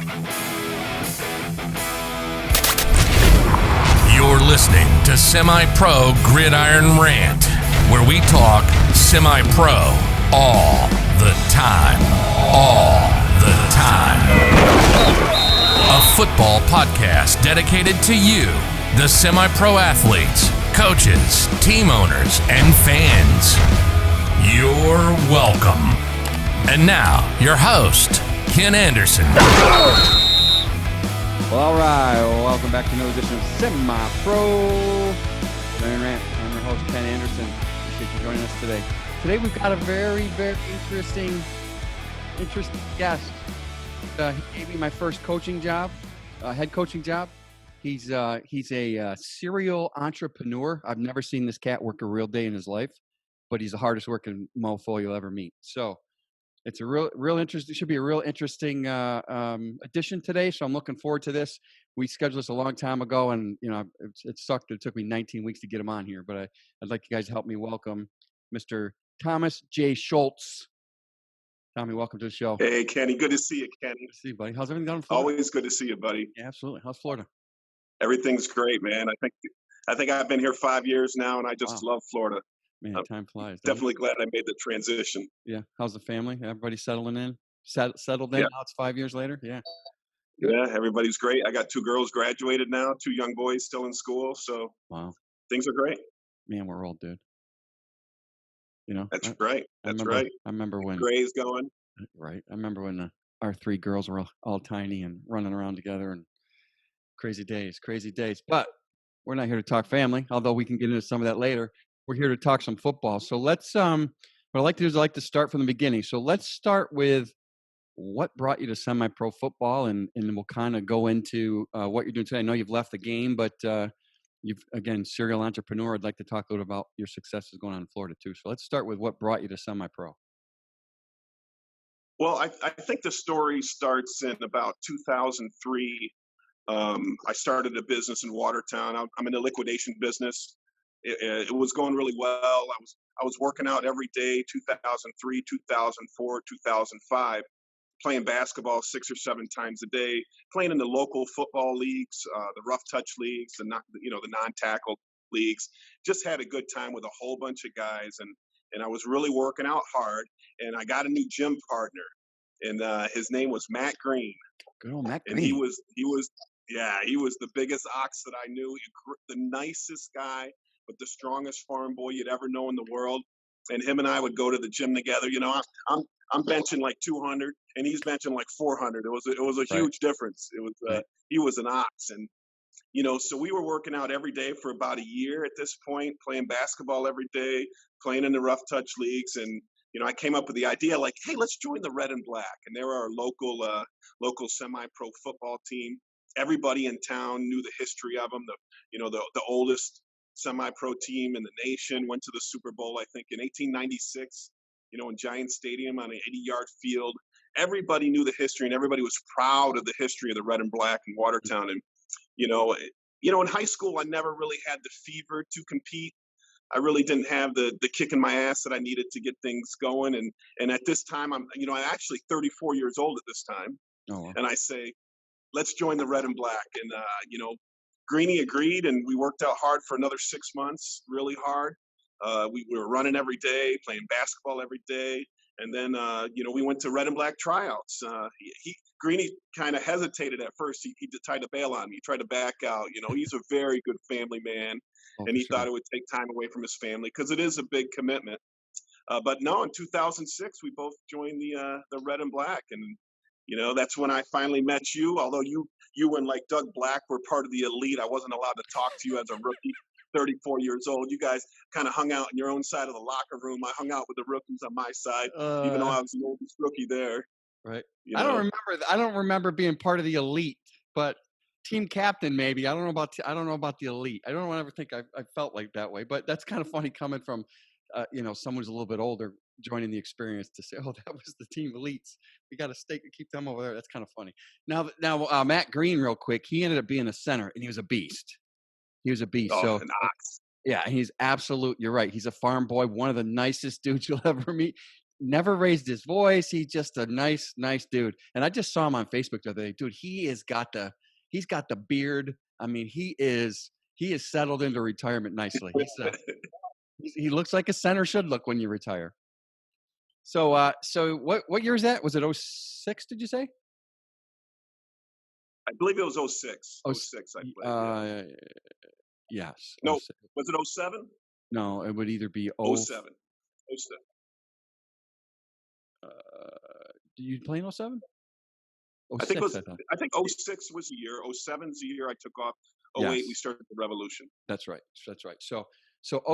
You're listening to Semi-Pro Gridiron Rant, where we talk semi-pro all the time. All the time. A football podcast dedicated to you, the semi-pro athletes, coaches, team owners, and fans. You're welcome. And now, your host, Ken Anderson. Well, all right. Well, welcome back to another edition of Semi-Pro Gridiron Rant. I'm your host, Ken Anderson. Appreciate you joining us today. Today, we've got a very, very interesting guest. He gave me my first coaching job, head coaching job. He's a serial entrepreneur. I've never seen this cat work a real day in his life, but he's the hardest working mofo you'll ever meet. So it's a real interesting. It should be a real interesting edition today. So I'm looking forward to this. We scheduled this a long time ago, and it sucked. It took me 19 weeks to get him on here, but I'd like you guys to help me welcome Mr. Thomas J. Shultz. Tommy, welcome to the show. Hey, Kenny. Good to see you, Kenny. Good to see you, buddy. How's everything going in Florida? Always good to see you, buddy. Yeah, absolutely. How's Florida? Everything's great, man. I think I've been here 5 years now, and I just love Florida. Man, time flies. Definitely glad I made the transition. Yeah. How's the family? Everybody settling in? Settled in? Yeah. Now it's 5 years later? Yeah. Yeah, everybody's great. I got 2 girls graduated now, 2 young boys still in school. So wow, things are great. Man, we're old, dude. That's right. Right. I remember when Gray's going. Right. I remember when our 3 girls were all tiny and running around together, and crazy days. But we're not here to talk family, although we can get into some of that later. We're here to talk some football. So let's what I like to do is I like to start from the beginning. So let's start with what brought you to semi-pro football, and we'll kind of go into what you're doing today. I know you've left the game, but you've, again, serial entrepreneur. I'd like to talk a little about your successes going on in Florida too. So let's start with what brought you to semi-pro. Well, I think the story starts in about 2003. I started a business in Watertown. I'm in the liquidation business. It was going really well. I was working out every day, 2003, 2004, 2005, playing basketball 6 or 7 times a day, playing in the local football leagues, the rough touch leagues, the non-tackle leagues. Just had a good time with a whole bunch of guys, and I was really working out hard. And I got a new gym partner, and his name was Matt Green. Good old Matt Green. And he was the biggest ox that I knew, the nicest guy, but the strongest farm boy you'd ever know in the world. And him and I would go to the gym together. I'm benching like 200, and he's benching like 400. It was a huge difference. It was he was an ox, and so we were working out every day for about a year at this point, playing basketball every day, playing in the rough touch leagues, and I came up with the idea like, hey, let's join the Red and Black, and they were our local semi-pro football team. Everybody in town knew the history of them. The oldest semi-pro team in the nation went to the Super Bowl, I think, in 1896. In Giant Stadium on an 80-yard field. Everybody knew the history, and everybody was proud of the history of the Red and Black in Watertown. And in high school, I never really had the fever to compete. I really didn't have the kick in my ass that I needed to get things going. And at this time, I'm actually 34 years old at this time. Oh, wow. And I say, let's join the Red and Black. And Greeny agreed, and we worked out hard for another 6 months, really hard. We were running every day, playing basketball every day. And then, we went to Red and Black tryouts. Greeny kind of hesitated at first. He tried to bail on me. He tried to back out. He's a very good family man. And he thought it would take time away from his family because it is a big commitment. But no, in 2006, we both joined the Red and Black. And, that's when I finally met you. Although you and like Doug Black were part of the elite, I wasn't allowed to talk to you as a rookie. 34 years old. You guys kind of hung out in your own side of the locker room. I hung out with the rookies on my side, even though I was the oldest rookie there. Right. I don't remember being part of the elite, but team captain maybe. I don't know about the elite. I don't ever think I felt like that way. But that's kind of funny coming from someone who's a little bit older joining the experience to say, oh, that was the team elites. We got to keep them over there. That's kind of funny. Now, Matt Green, real quick, he ended up being a center, and he was a beast. Oh, So an ox. Yeah, he's absolute. You're right. He's a farm boy, one of the nicest dudes you'll ever meet. never raised his voice. He's just a nice dude. And I just saw him on Facebook the other day. Dude, he's got the beard. I mean, he is settled into retirement nicely. He looks like a center should look when you retire. So what year is that? Was it 06, did you say? I believe it was 06. 06, I believe. Yes. No, 06. was it 07? No, it would either be 07. 07. Do you play in 07? 06, I think 06 was the year. 07's the year I took off. 08 we started the revolution. That's right. So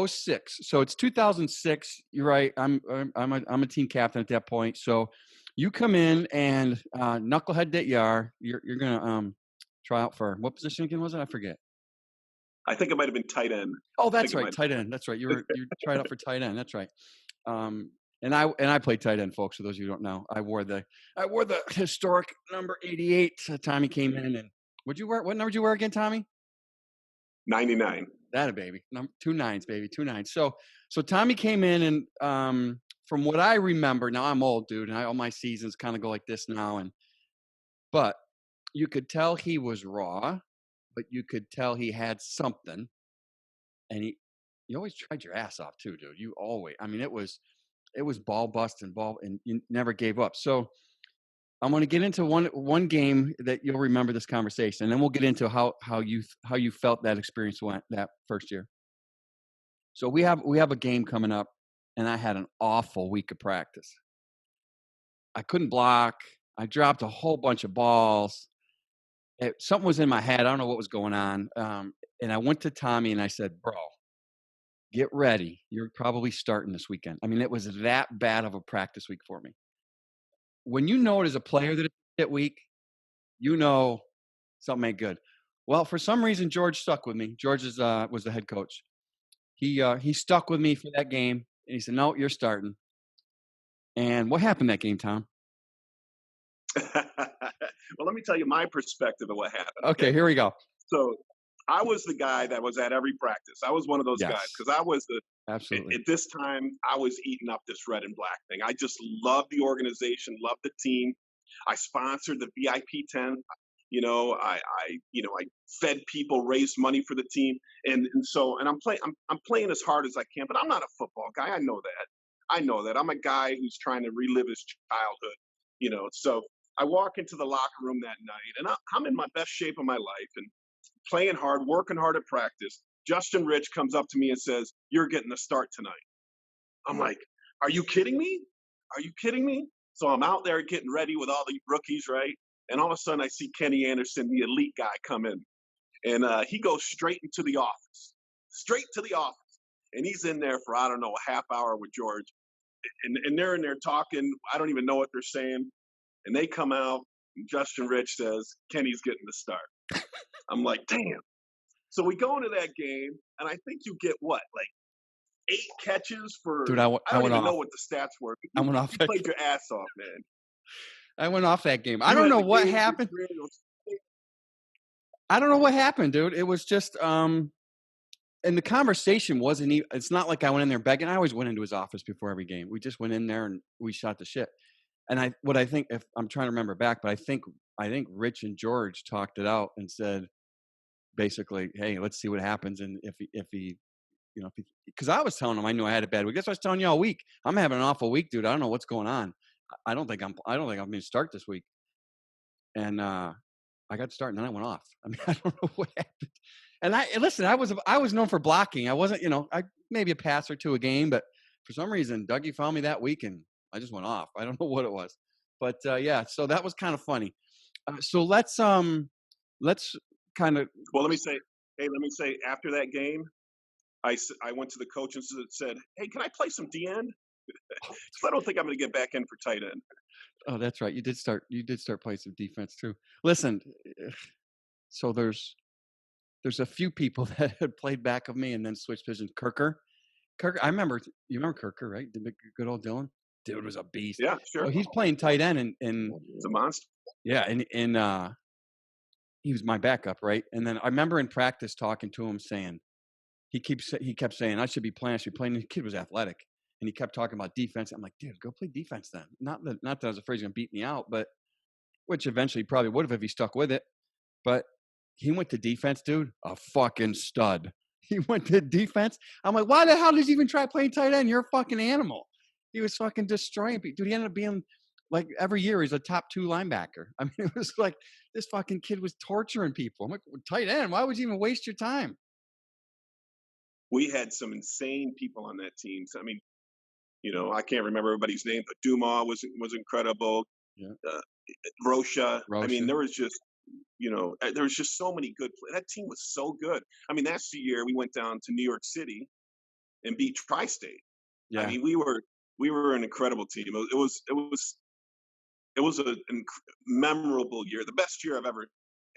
06. So it's 2006. You're right. I'm a team captain at that point. So you come in and knucklehead that you are, you're gonna try out for what position again was it? I forget. I think it might have been tight end. Oh, that's right, tight end. That's right. You tried out for tight end. That's right. And I played tight end, folks. For those of you who don't know, I wore the historic number 88. Tommy came in, and what number did you wear again, Tommy? 99. That a baby. 2 9s, baby. 2 9s. So Tommy came in, and from what I remember, now I'm old, dude, and all my seasons kind of go like this now, but you could tell he was raw, but you could tell he had something, and you always tried your ass off too, dude. You always. I mean, it was ball bust and you never gave up. So I'm going to get into one game that you'll remember this conversation, and then we'll get into how you felt that experience went that first year. So we have a game coming up, and I had an awful week of practice. I couldn't block. I dropped a whole bunch of balls. Something was in my head. I don't know what was going on. And I went to Tommy and I said, "Bro, get ready. You're probably starting this weekend." I mean, it was that bad of a practice week for me. When you know it as a player that it's that week, you know something ain't good. Well, for some reason, George stuck with me. George was the head coach. He stuck with me for that game, and he said, "No, you're starting." And what happened that game, Tom? Well, let me tell you my perspective of what happened. Okay, here we go. So I was the guy that was at every practice. I was one of those guys because I was absolutely. At this time, I was eating up this red and black thing. I just loved the organization, loved the team. I sponsored the VIP tent. I fed people, raised money for the team, and I'm playing as hard as I can. But I'm not a football guy. I know that. I'm a guy who's trying to relive his childhood. So I walk into the locker room that night, and I'm in my best shape of my life and playing hard, working hard at practice. Justin Rich comes up to me and says, "You're getting the start tonight." I'm like, "Are you kidding me? Are you kidding me?" So I'm out there getting ready with all the rookies, right? And all of a sudden I see Kenny Anderson, the elite guy, come in. And he goes straight into the office. And he's in there for, I don't know, a half hour with George. And they're in there talking. I don't even know what they're saying. And they come out, and Justin Rich says, "Kenny's getting the start." I'm like, damn. So we go into that game, and I think you get what, like 8 catches for. Dude, I don't even know what the stats were. I went off. You played your ass off, man. I went off that game. I don't know what happened. I don't know what happened, dude. It was just, and the conversation wasn't even. It's not like I went in there begging. I always went into his office before every game. We just went in there and we shot the shit. And I think, if I'm trying to remember back, but I think Rich and George talked it out and said, basically, "Hey, let's see what happens." And if he, because I was telling him I knew I had a bad week. That's what I was telling you all week. I'm having an awful week, dude. I don't know what's going on. I don't think I'm going to start this week. And I got to start, and then I went off. I mean, I don't know what happened. And I was known for blocking. I wasn't, I maybe a pass or two a game, but for some reason, Dougie found me that week, and I just went off. I don't know what it was, but yeah. So that was kind of funny. So let's kind of. Well, let me say, after that game, I went to the coach and said, "Hey, can I play some D end? Because I don't think I'm going to get back in for tight end." Oh, that's right. You did start playing some defense too. Listen, so there's a few people that had played back of me and then switched positions. Kirker, you remember Kirker, right? The good old Dylan. Dude was a beast. Yeah, sure. So he's playing tight end, and it's a monster. Yeah, and he was my backup, right? And then I remember in practice talking to him, saying he kept saying, "I should be playing. The kid was athletic, and he kept talking about defense. I'm like, dude, go play defense then. Not that I was afraid he's gonna beat me out, but which eventually probably would have if he stuck with it. But he went to defense, dude. A fucking stud. He went to defense. I'm like, why the hell did you even try playing tight end? You're a fucking animal. He was fucking destroying people. Dude, he ended up being like every year he's a top 2 linebacker. I mean, it was like this fucking kid was torturing people. I'm like, tight end, why would you even waste your time? We had some insane people on that team. So, I mean, I can't remember everybody's name, but Dumas was incredible. Yeah. Rocha. I mean, Rocha. there was just so many good players. That team was so good. I mean, that's the year we went down to New York City and beat Tri-State. Yeah. I mean, we were an incredible team. It was a memorable year. The best year I've ever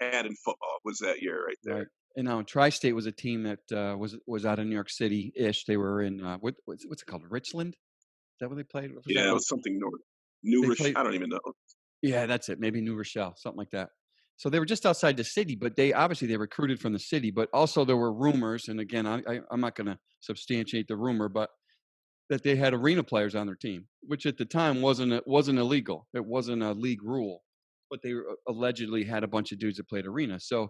had in football was that year right there. Right. And Tri-State was a team that was out of New York City-ish. They were in what's it called? Richland? Is that where they played? Yeah, it was something north. New Rochelle. I don't even know. Yeah, that's it. Maybe New Rochelle, something like that. So they were just outside the city, but they recruited from the city. But also there were rumors, and again, I'm not going to substantiate the rumor, but that they had arena players on their team, which at the time wasn't illegal. It wasn't a league rule, but they allegedly had a bunch of dudes that played arena. So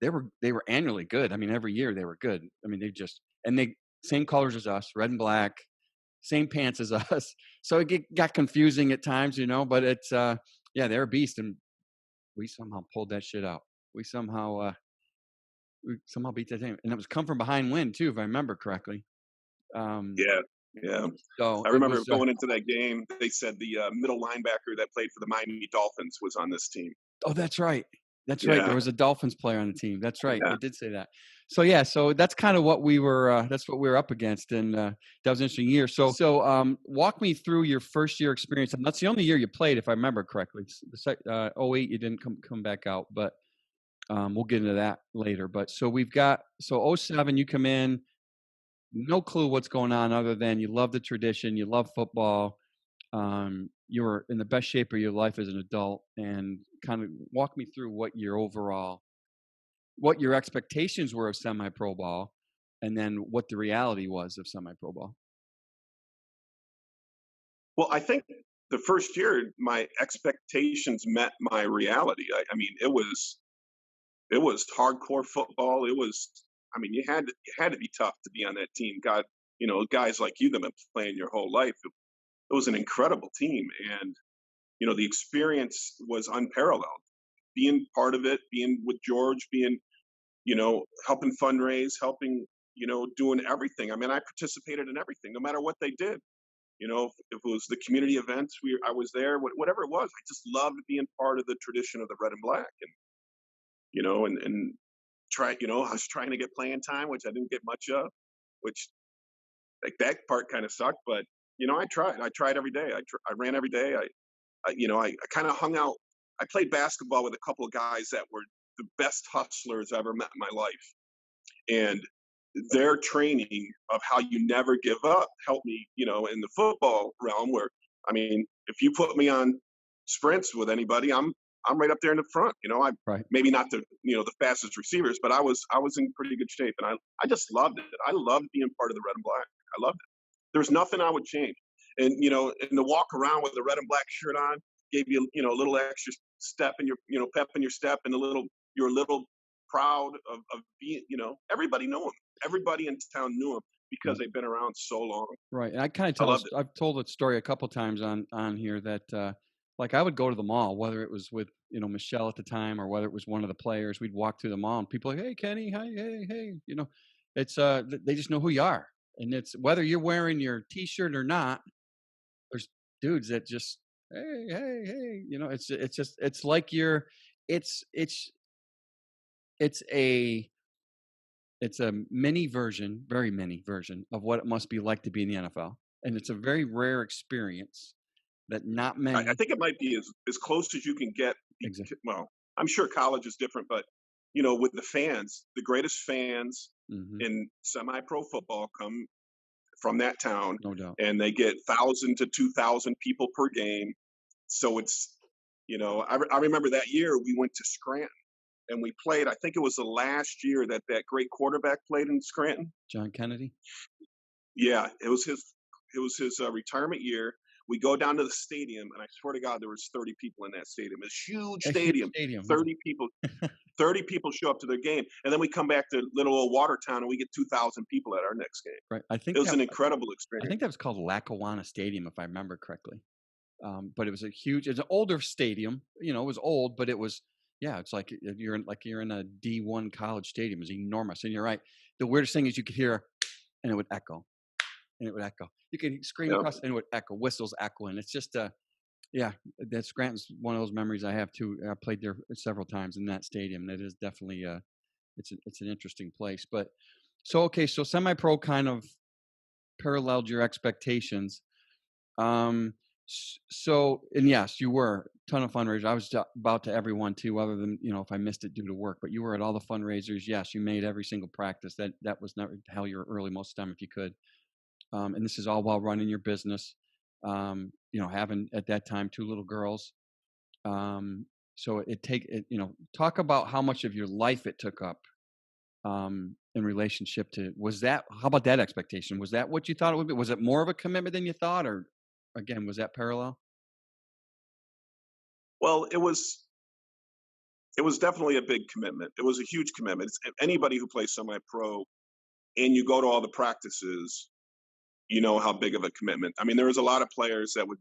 they were annually good. I mean, every year they were good. I mean, they same colors as us, red and black, same pants as us. So it got confusing at times, but it's they're a beast, and we somehow pulled that shit out. We somehow beat that team, and it was come from behind win too, if I remember correctly. Yeah. So I remember going into that game. They said the middle linebacker that played for the Miami Dolphins was on this team. Oh, that's right. That's right. There was a Dolphins player on the team. That's right. I did say that. So that's kind of what we were. That's what we were up against, and that was an interesting year. So walk me through your first year experience. And that's the only year you played, if I remember correctly. 08, you didn't come back out, but we'll get into that later. But so we've got 07, you come in, no clue what's going on other than you love the tradition, you love football. You were in the best shape of your life as an adult, and kind of walk me through what your expectations were of semi-pro ball, and then what the reality was of semi-pro ball. Well, I think the first year my expectations met my reality. I mean, it was hardcore football. You had to be tough to be on that team. God, guys like you that have been playing your whole life. It was an incredible team, and the experience was unparalleled. Being part of it, being with George, being helping fundraise, helping doing everything. I mean, I participated in everything, no matter what they did. If it was the community events, I was there. Whatever it was, I just loved being part of the tradition of the red and black, and try. I was trying to get playing time, which I didn't get much of, which like that part kind of sucked, but. I tried every day. I ran every day. I kind of hung out. I played basketball with a couple of guys that were the best hustlers I ever met in my life. And their training of how you never give up helped me, in the football realm where, I mean, if you put me on sprints with anybody, I'm right up there in the front. Maybe not the fastest receivers, but I was in pretty good shape. And I just loved it. I loved being part of the red and black. I loved it. There's nothing I would change. And, and to walk around with a red and black shirt on gave you, a little extra step in your, pep in your step, and you're a little proud of being, everybody knew him. Everybody in town knew him because they've been around so long. Right. And I kind of I've told that story a couple times on here that, like I would go to the mall, whether it was with, Michelle at the time or whether it was one of the players, we'd walk through the mall and people are like, hey, Kenny, hi, hey, it's, they just know who you are. And it's whether you're wearing your T-shirt or not. There's dudes that just hey. It's like it's a mini version, very mini version of what it must be like to be in the NFL, and it's a very rare experience that not many. I think it might be as close as you can get. Exactly. Well, I'm sure college is different, but with the fans, the greatest fans. Mm-hmm. In semi-pro football come from that town, no doubt, and they get 1,000 to 2,000 people per game. So it's, I remember that year we went to Scranton and we played. I think it was the last year that great quarterback played in Scranton, John Kennedy. Yeah, it was his his retirement year. We go down to the stadium, and I swear to God, there was 30 people in that stadium. It's a huge A huge stadium. stadium. 30 people. 30 people show up to their game, and then we come back to little old Watertown, and we get 2,000 people at our next game. Right. It was an incredible I experience. think that was called Lackawanna Stadium, if I remember correctly. But it was it's an older stadium. You know, it was old, but it was, yeah, it's like you're in a D1 college stadium. It was enormous. And you're right. The weirdest thing is you could hear, and it would echo, and it would echo. You could scream across, and it would echo. Whistles echoing. It's just yeah, that's Scranton's one of those memories I have too. I played there several times in that stadium. That is definitely it's an interesting place. But so semi-pro kind of paralleled your expectations. So, and yes, you were a ton of fundraisers. I was about to every one too, other than, you know, if I missed it due to work, but you were at all the fundraisers. Yes, you made every single practice. That was not hell, you're early most of the time if you could. And this is all while running your business. You know, having at that time 2 little girls. So talk about how much of your life it took up in relationship to, how about that expectation? Was that what you thought it would be? Was it more of a commitment than you thought, or again, was that parallel? Well, it was definitely a big commitment. It was a huge commitment. Anybody who plays semi-pro and you go to all the practices, you know how big of a commitment. I mean, there was a lot of players that would,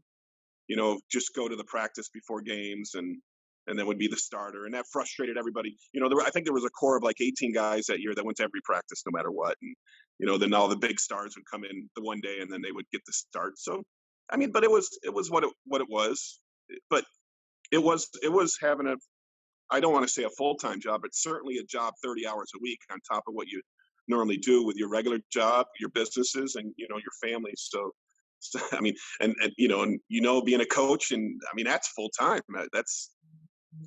you know, just go to the practice before games and then would be the starter, and that frustrated everybody. You know, I think there was a core of like 18 guys that year that went to every practice no matter what, and you know, then all the big stars would come in the one day and then they would get the start. So, I mean, but it was what it was. But it was having I don't want to say a full-time job, but certainly a job 30 hours a week on top of what you normally do with your regular job, your businesses, and you know, your family. So I mean, and being a coach, and I mean, that's full time. That's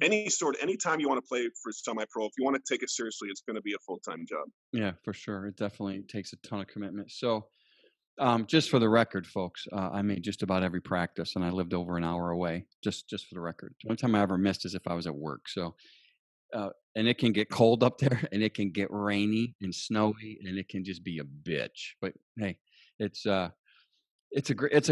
anytime you want to play for semi-pro, if you want to take it seriously, it's going to be a full-time job. Yeah, for sure. It definitely takes a ton of commitment. So, just for the record, folks, I made just about every practice, and I lived over an hour away. Just for the record, the only time I ever missed is if I was at work. So, and it can get cold up there, and it can get rainy and snowy, and it can just be a bitch. But hey, it's a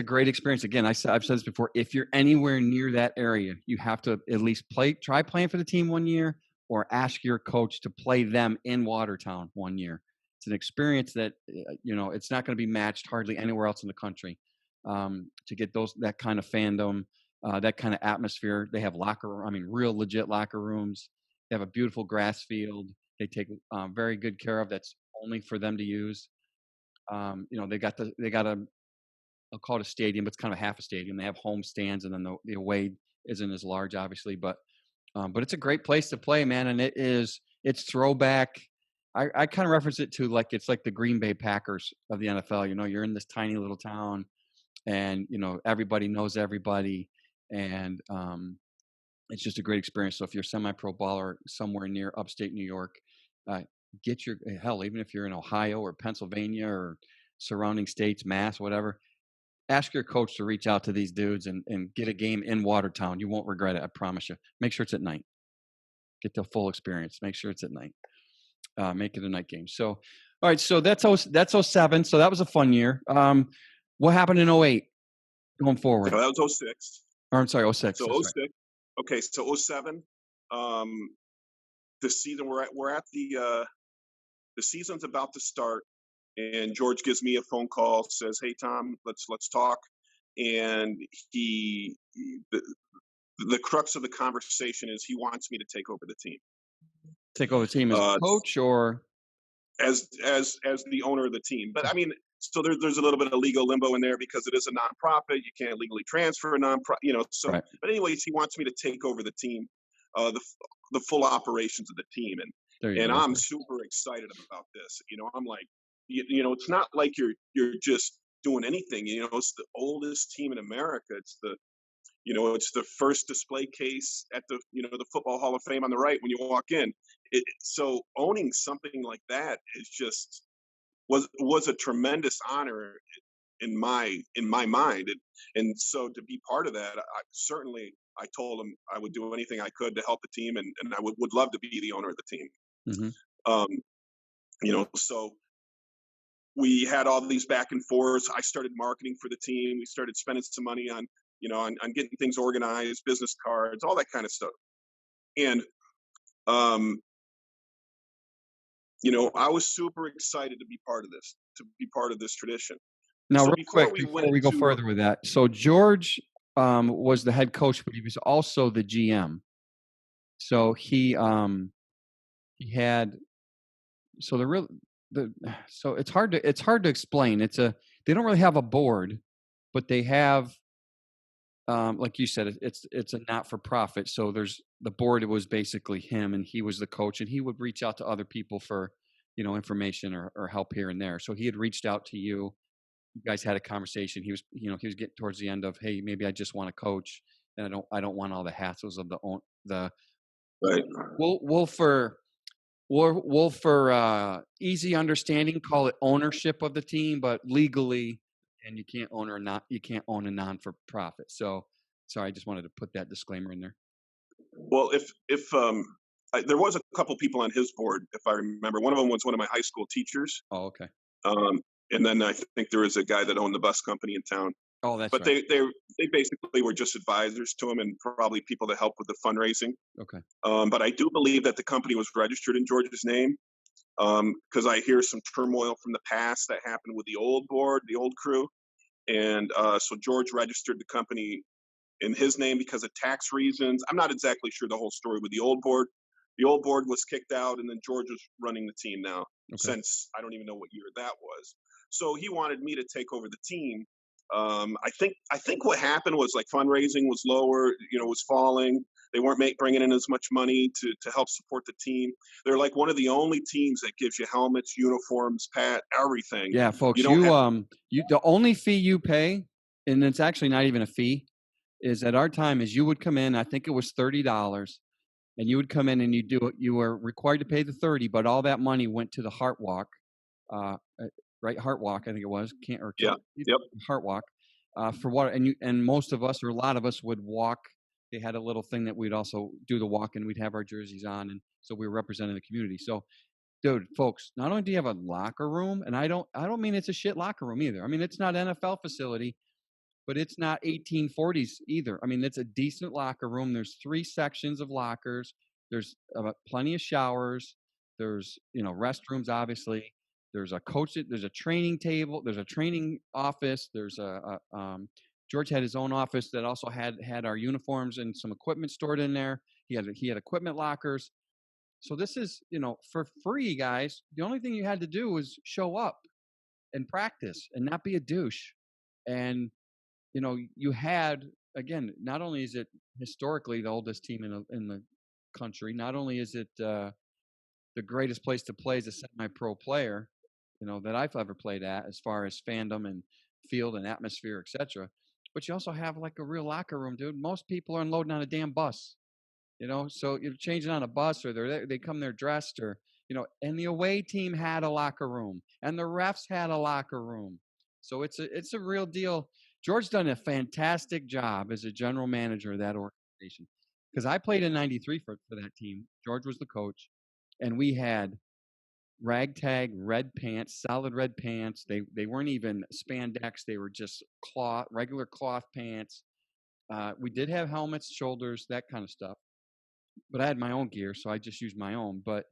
great experience. Again, I've said this before. If you're anywhere near that area, you have to at least try playing for the team 1 year, or ask your coach to play them in Watertown 1 year. It's an experience that it's not going to be matched hardly anywhere else in the country. To get that kind of fandom, that kind of atmosphere. They have real legit locker rooms. They have a beautiful grass field. They take very good care of. That's only for them to use. They got I'll call it a stadium, but it's kind of half a stadium. They have home stands, and then the away isn't as large, obviously, but it's a great place to play, man. And it's throwback. I kind of reference it to it's like the Green Bay Packers of the NFL. You know, you're in this tiny little town, and everybody knows everybody, and it's just a great experience. So if you're a semi-pro baller somewhere near upstate New York, get your hell, even if you're in Ohio or Pennsylvania or surrounding states, Mass, whatever. Ask your coach to reach out to these dudes and get a game in Watertown. You won't regret it. I promise you. Make sure it's at night. Get the full experience. Make sure it's at night. Make it a night game. So, all right. So that's 07. So that was a fun year. What happened in 08 going forward? So that was 06. Or I'm sorry, 06. So 06. Right. Okay. So 07. The season we're at the season's about to start. And George gives me a phone call, says, "Hey Tom, let's talk." And the crux of the conversation is he wants me to take over the team. Take over the team as coach, or as the owner of the team. But I mean, so there's a little bit of legal limbo in there because it is a nonprofit. You can't legally transfer a nonprofit, So, right. But anyways, he wants me to take over the team, the full operations of the team, and I'm super excited about this. I'm like. It's not like you're just doing anything. It's the oldest team in America. It's the first display case at the Football Hall of Fame on the right when you walk in. So owning something like that is was a tremendous honor in my mind. And so to be part of that, I told him I would do anything I could to help the team, and I would love to be the owner of the team. Mm-hmm. So. we had all these back and forths. I started marketing for the team. We started spending some money on, on getting things organized, business cards, all that kind of stuff. And, I was super excited to be part of this tradition. Now, So real quick, before we go further with that, so George was the head coach, but he was also the GM. So he had, so so it's hard to explain. They don't really have a board, but they have, like you said, it's a not-for-profit. So there's the board. It was basically him, and he was the coach, and he would reach out to other people for, information or help here and there. So he had reached out to you. You guys had a conversation. He was getting towards the end of, hey, maybe I just want to coach, and I don't want all the hassles of the. Right. We'll for easy understanding call it ownership of the team, but legally, and you can't own a non-for-profit. So, sorry, I just wanted to put that disclaimer in there. Well, if there was a couple people on his board, if I remember, one of them was one of my high school teachers. Oh, okay. And then I think there was a guy that owned the bus company in town. Oh, that's but right. they basically were just advisors to him and probably people to help with the fundraising. Okay. But I do believe that the company was registered in George's name, because I hear some turmoil from the past that happened with the old board, the old crew. And so George registered the company in his name because of tax reasons. I'm not exactly sure the whole story with the old board. The old board was kicked out, and then George was running the team now, since I don't even know what year that was. So he wanted me to take over the team. I think what happened was like fundraising was lower, was falling. They weren't bringing in as much money to help support the team. They're like one of the only teams that gives you helmets, uniforms, everything. Yeah, folks, the only fee you pay, and it's actually not even a fee, is at our time is you would come in. I think it was $30, and you would come in and you were required to pay the $30, but all that money went to the Heart Walk. Right, Heart Walk, I think it was. Heart Walk, for what, and most of us, or a lot of us, would walk. They had a little thing that we'd also do the walk, and we'd have our jerseys on, and so we were representing the community. So, dude, folks, not only do you have a locker room, and I don't mean it's a shit locker room either. I mean, it's not an NFL facility, but it's not 1840s either. I mean, it's a decent locker room. There's 3 sections of lockers. There's plenty of showers. There's restrooms, obviously. There's a coach. There's a training table. There's a training office. There's George had his own office that also had our uniforms and some equipment stored in there. He had equipment lockers. So this is for free, guys. The only thing you had to do was show up and practice and not be a douche. And you had, again, not only is it historically the oldest team in the country, not only is it the greatest place to play as a semi-pro player, that I've ever played at, as far as fandom and field and atmosphere, etc. But you also have like a real locker room, dude. Most people are unloading on a damn bus, so you're changing on a bus, or they come there dressed, or and the away team had a locker room, and the refs had a locker room. So it's a real deal. George done a fantastic job as a general manager of that organization, because I played in '93 for that team. George was the coach, and we had ragtag red pants, solid red pants. They weren't even spandex. They were just regular cloth pants. We did have helmets, shoulders, that kind of stuff. But I had my own gear, so I just used my own. But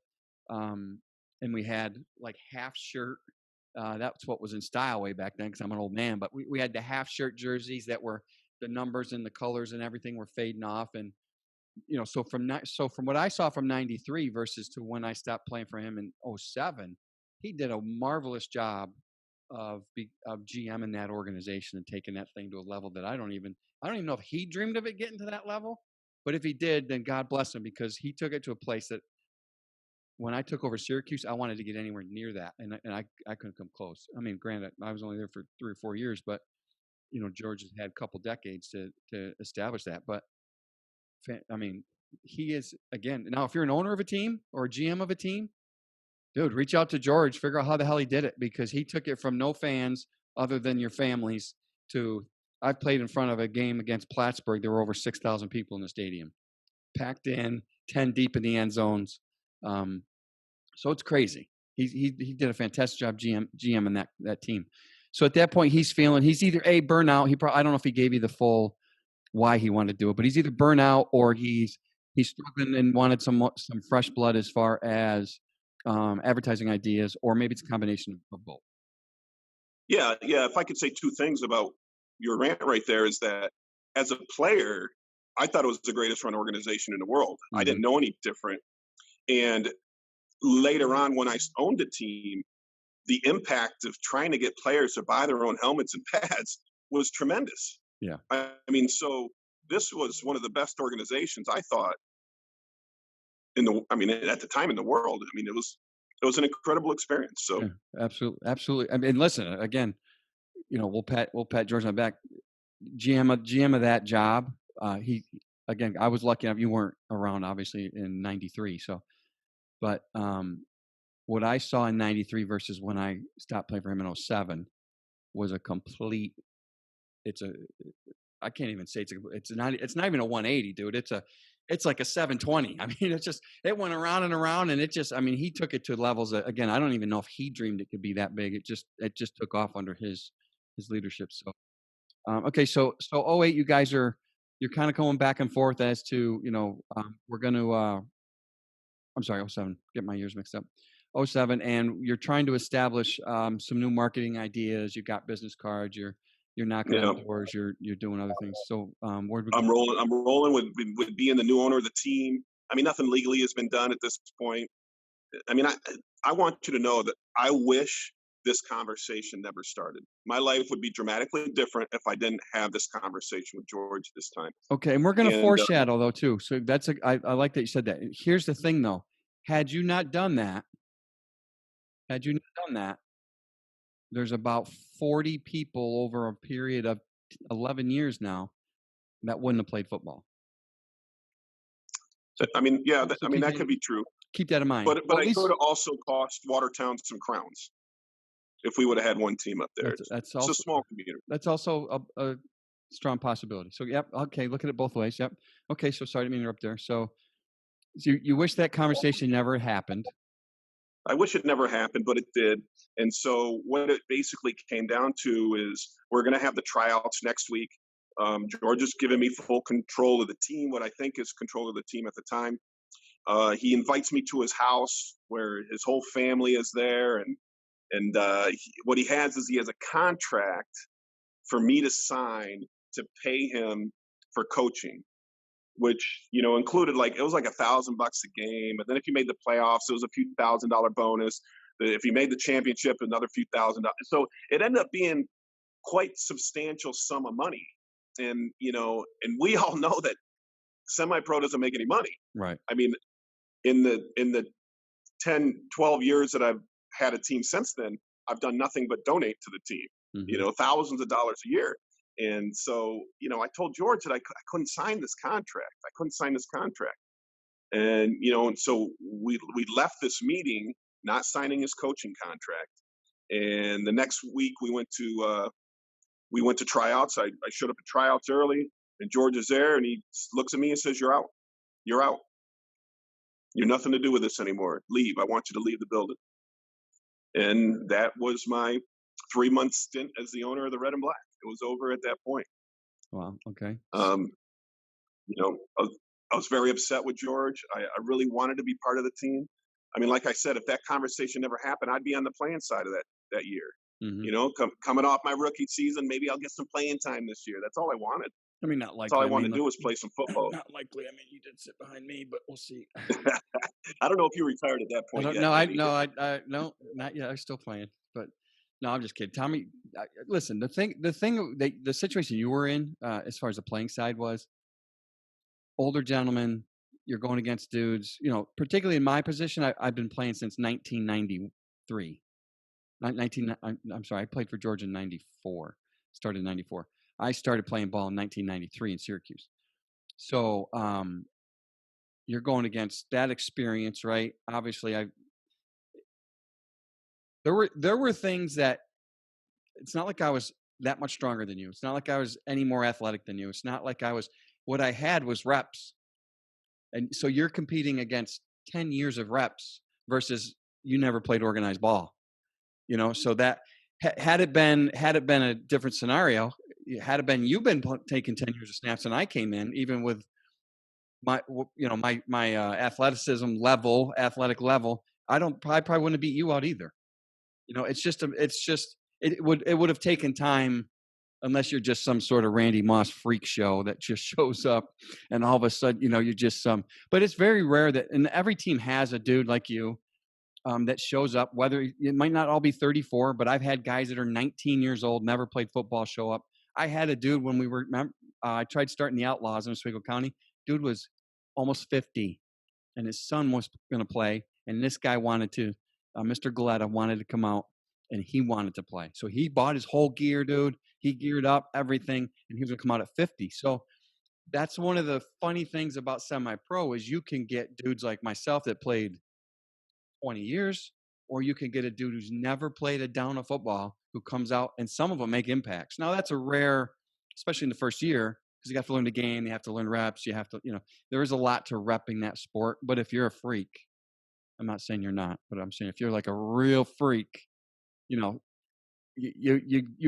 and we had like half shirt. That's what was in style way back then, because I'm an old man. But we had the half shirt jerseys that were the numbers and the colors and everything were fading off. And so from what I saw from '93 versus to when I stopped playing for him in '07, he did a marvelous job of GMing that organization and taking that thing to a level that I don't even know if he dreamed of it getting to that level. But if he did, then God bless him, because he took it to a place that when I took over Syracuse, I wanted to get anywhere near that, and I couldn't come close. I mean, granted, I was only there for 3 or 4 years, but George has had a couple decades to establish that. But I mean, he is, again, now if you're an owner of a team or a GM of a team, dude, reach out to George, figure out how the hell he did it, because he took it from no fans other than your families to, I've played in front of a game against Plattsburgh. There were over 6,000 people in the stadium, packed in, 10 deep in the end zones. So it's crazy. He did a fantastic job GM in that team. So at that point, he's either burnout. I don't know if he gave you the full why he wanted to do it, but he's either burnout or he's struggling and wanted some fresh blood as far as advertising ideas, or maybe it's a combination of both. Yeah. If I could say two things about your rant right there, is that as a player, I thought it was the greatest run organization in the world. Mm-hmm. I didn't know any different. And later on, when I owned a team, the impact of trying to get players to buy their own helmets and pads was tremendous. Yeah. I mean, so this was one of the best organizations, I thought, at the time in the world. I mean, it was an incredible experience. So yeah, absolutely. I mean, listen, again, we'll pat George on the back. GM of that job. I was lucky enough. You weren't around, obviously, in '93. So, but what I saw in '93 versus when I stopped playing for him in '07 was a complete. I can't even say it's not even a 180, dude. It's like a 720. I mean, it went around and around, and he took it to levels that, again, I don't even know if he dreamed it could be that big. It just took off under his leadership. So, okay. So 08, you're kind of going back and forth as to, we're going to, I'm sorry, 07, get my years mixed up. 07, and you're trying to establish some new marketing ideas. You've got business cards. You're knocking on doors. You're doing other things. So I'm rolling with being the new owner of the team. I mean, nothing legally has been done at this point. I mean, I want you to know that I wish this conversation never started. My life would be dramatically different if I didn't have this conversation with George this time. Okay, and we're going to foreshadow though too. So I like that you said that. Here's the thing though: had you not done that, there's about 40 people over a period of 11 years now that wouldn't have played football. I mean, yeah, that could be true. Keep that in mind. But I could have also cost Watertown some crowns if we would have had one team up there. It's a small community. That's also a strong possibility. So, yep. Okay. Look at it both ways. Yep. Okay. So sorry to interrupt there. So you wish that conversation never happened. I wish it never happened, but it did. And so what it basically came down to is we're going to have the tryouts next week. George has given me full control of the team, what I think is control of the team at the time. He invites me to his house where his whole family is there. And what he has a contract for me to sign to pay him for coaching, which, included it was like $1,000 a game. And then if he made the playoffs, it was a few $1,000 bonus. If he made the championship, another few $1,000. So it ended up being quite substantial sum of money. And, and we all know that semi-pro doesn't make any money. Right. I mean, in the 10, 12 years that I've had a team since then, I've done nothing but donate to the team, mm-hmm. Thousands of dollars a year. And so, I told George that I couldn't sign this contract. And, and so we left this meeting not signing his coaching contract. And the next week we went to tryouts. I showed up at tryouts early, and George is there, and he looks at me and says, "You're out. You're out. You're nothing to do with this anymore. Leave. I want you to leave the building." And that was my 3-month stint as the owner of the Red and Black. It was over at that point. Wow. Okay. I was very upset with George. I really wanted to be part of the team. I mean, like I said, if that conversation never happened, I'd be on the playing side of that year. Mm-hmm. Coming off my rookie season, maybe I'll get some playing time this year. That's all I wanted. I mean, not likely. That's all I wanted to do was play some football. Not likely. I mean, you did sit behind me, but we'll see. I don't know if you retired at that point yet. No, not yet. I'm still playing, but no, I'm just kidding. Tommy, listen, the situation you were in, as far as the playing side was, older gentlemen, you're going against dudes, particularly in my position, I've been playing since 1993. I'm sorry, I played for Georgia in 94, started in 94. I started playing ball in 1993 in Syracuse. So you're going against that experience, right? Obviously, there were things that it's not like I was that much stronger than you. It's not like I was any more athletic than you. It's not like what I had was reps. And so you're competing against 10 years of reps versus you never played organized ball, so that had it been a different scenario, had it been you've been taking 10 years of snaps and I came in, even with my athleticism level, athletic level, I probably wouldn't have beat you out either. It would have taken time, unless you're just some sort of Randy Moss freak show that just shows up and all of a sudden, you're just but it's very rare that, and every team has a dude like you that shows up, whether it might not all be 34, but I've had guys that are 19 years old, never played football, show up. I had a dude when we were, I tried starting the Outlaws in Oswego County. Dude was almost 50 and his son was going to play. And this guy wanted to, Mr. Galetta wanted to come out and he wanted to play. So he bought his whole gear, dude. He geared up everything and he was going to come out at 50. So that's one of the funny things about semi-pro is you can get dudes like myself that played 20 years, or you can get a dude who's never played a down of football who comes out, and some of them make impacts. Now that's a rare, especially in the first year, because you have to learn the game, you have to learn reps, you have to, there is a lot to repping that sport. But if you're a freak, I'm not saying you're not, but I'm saying if you're like a real freak, you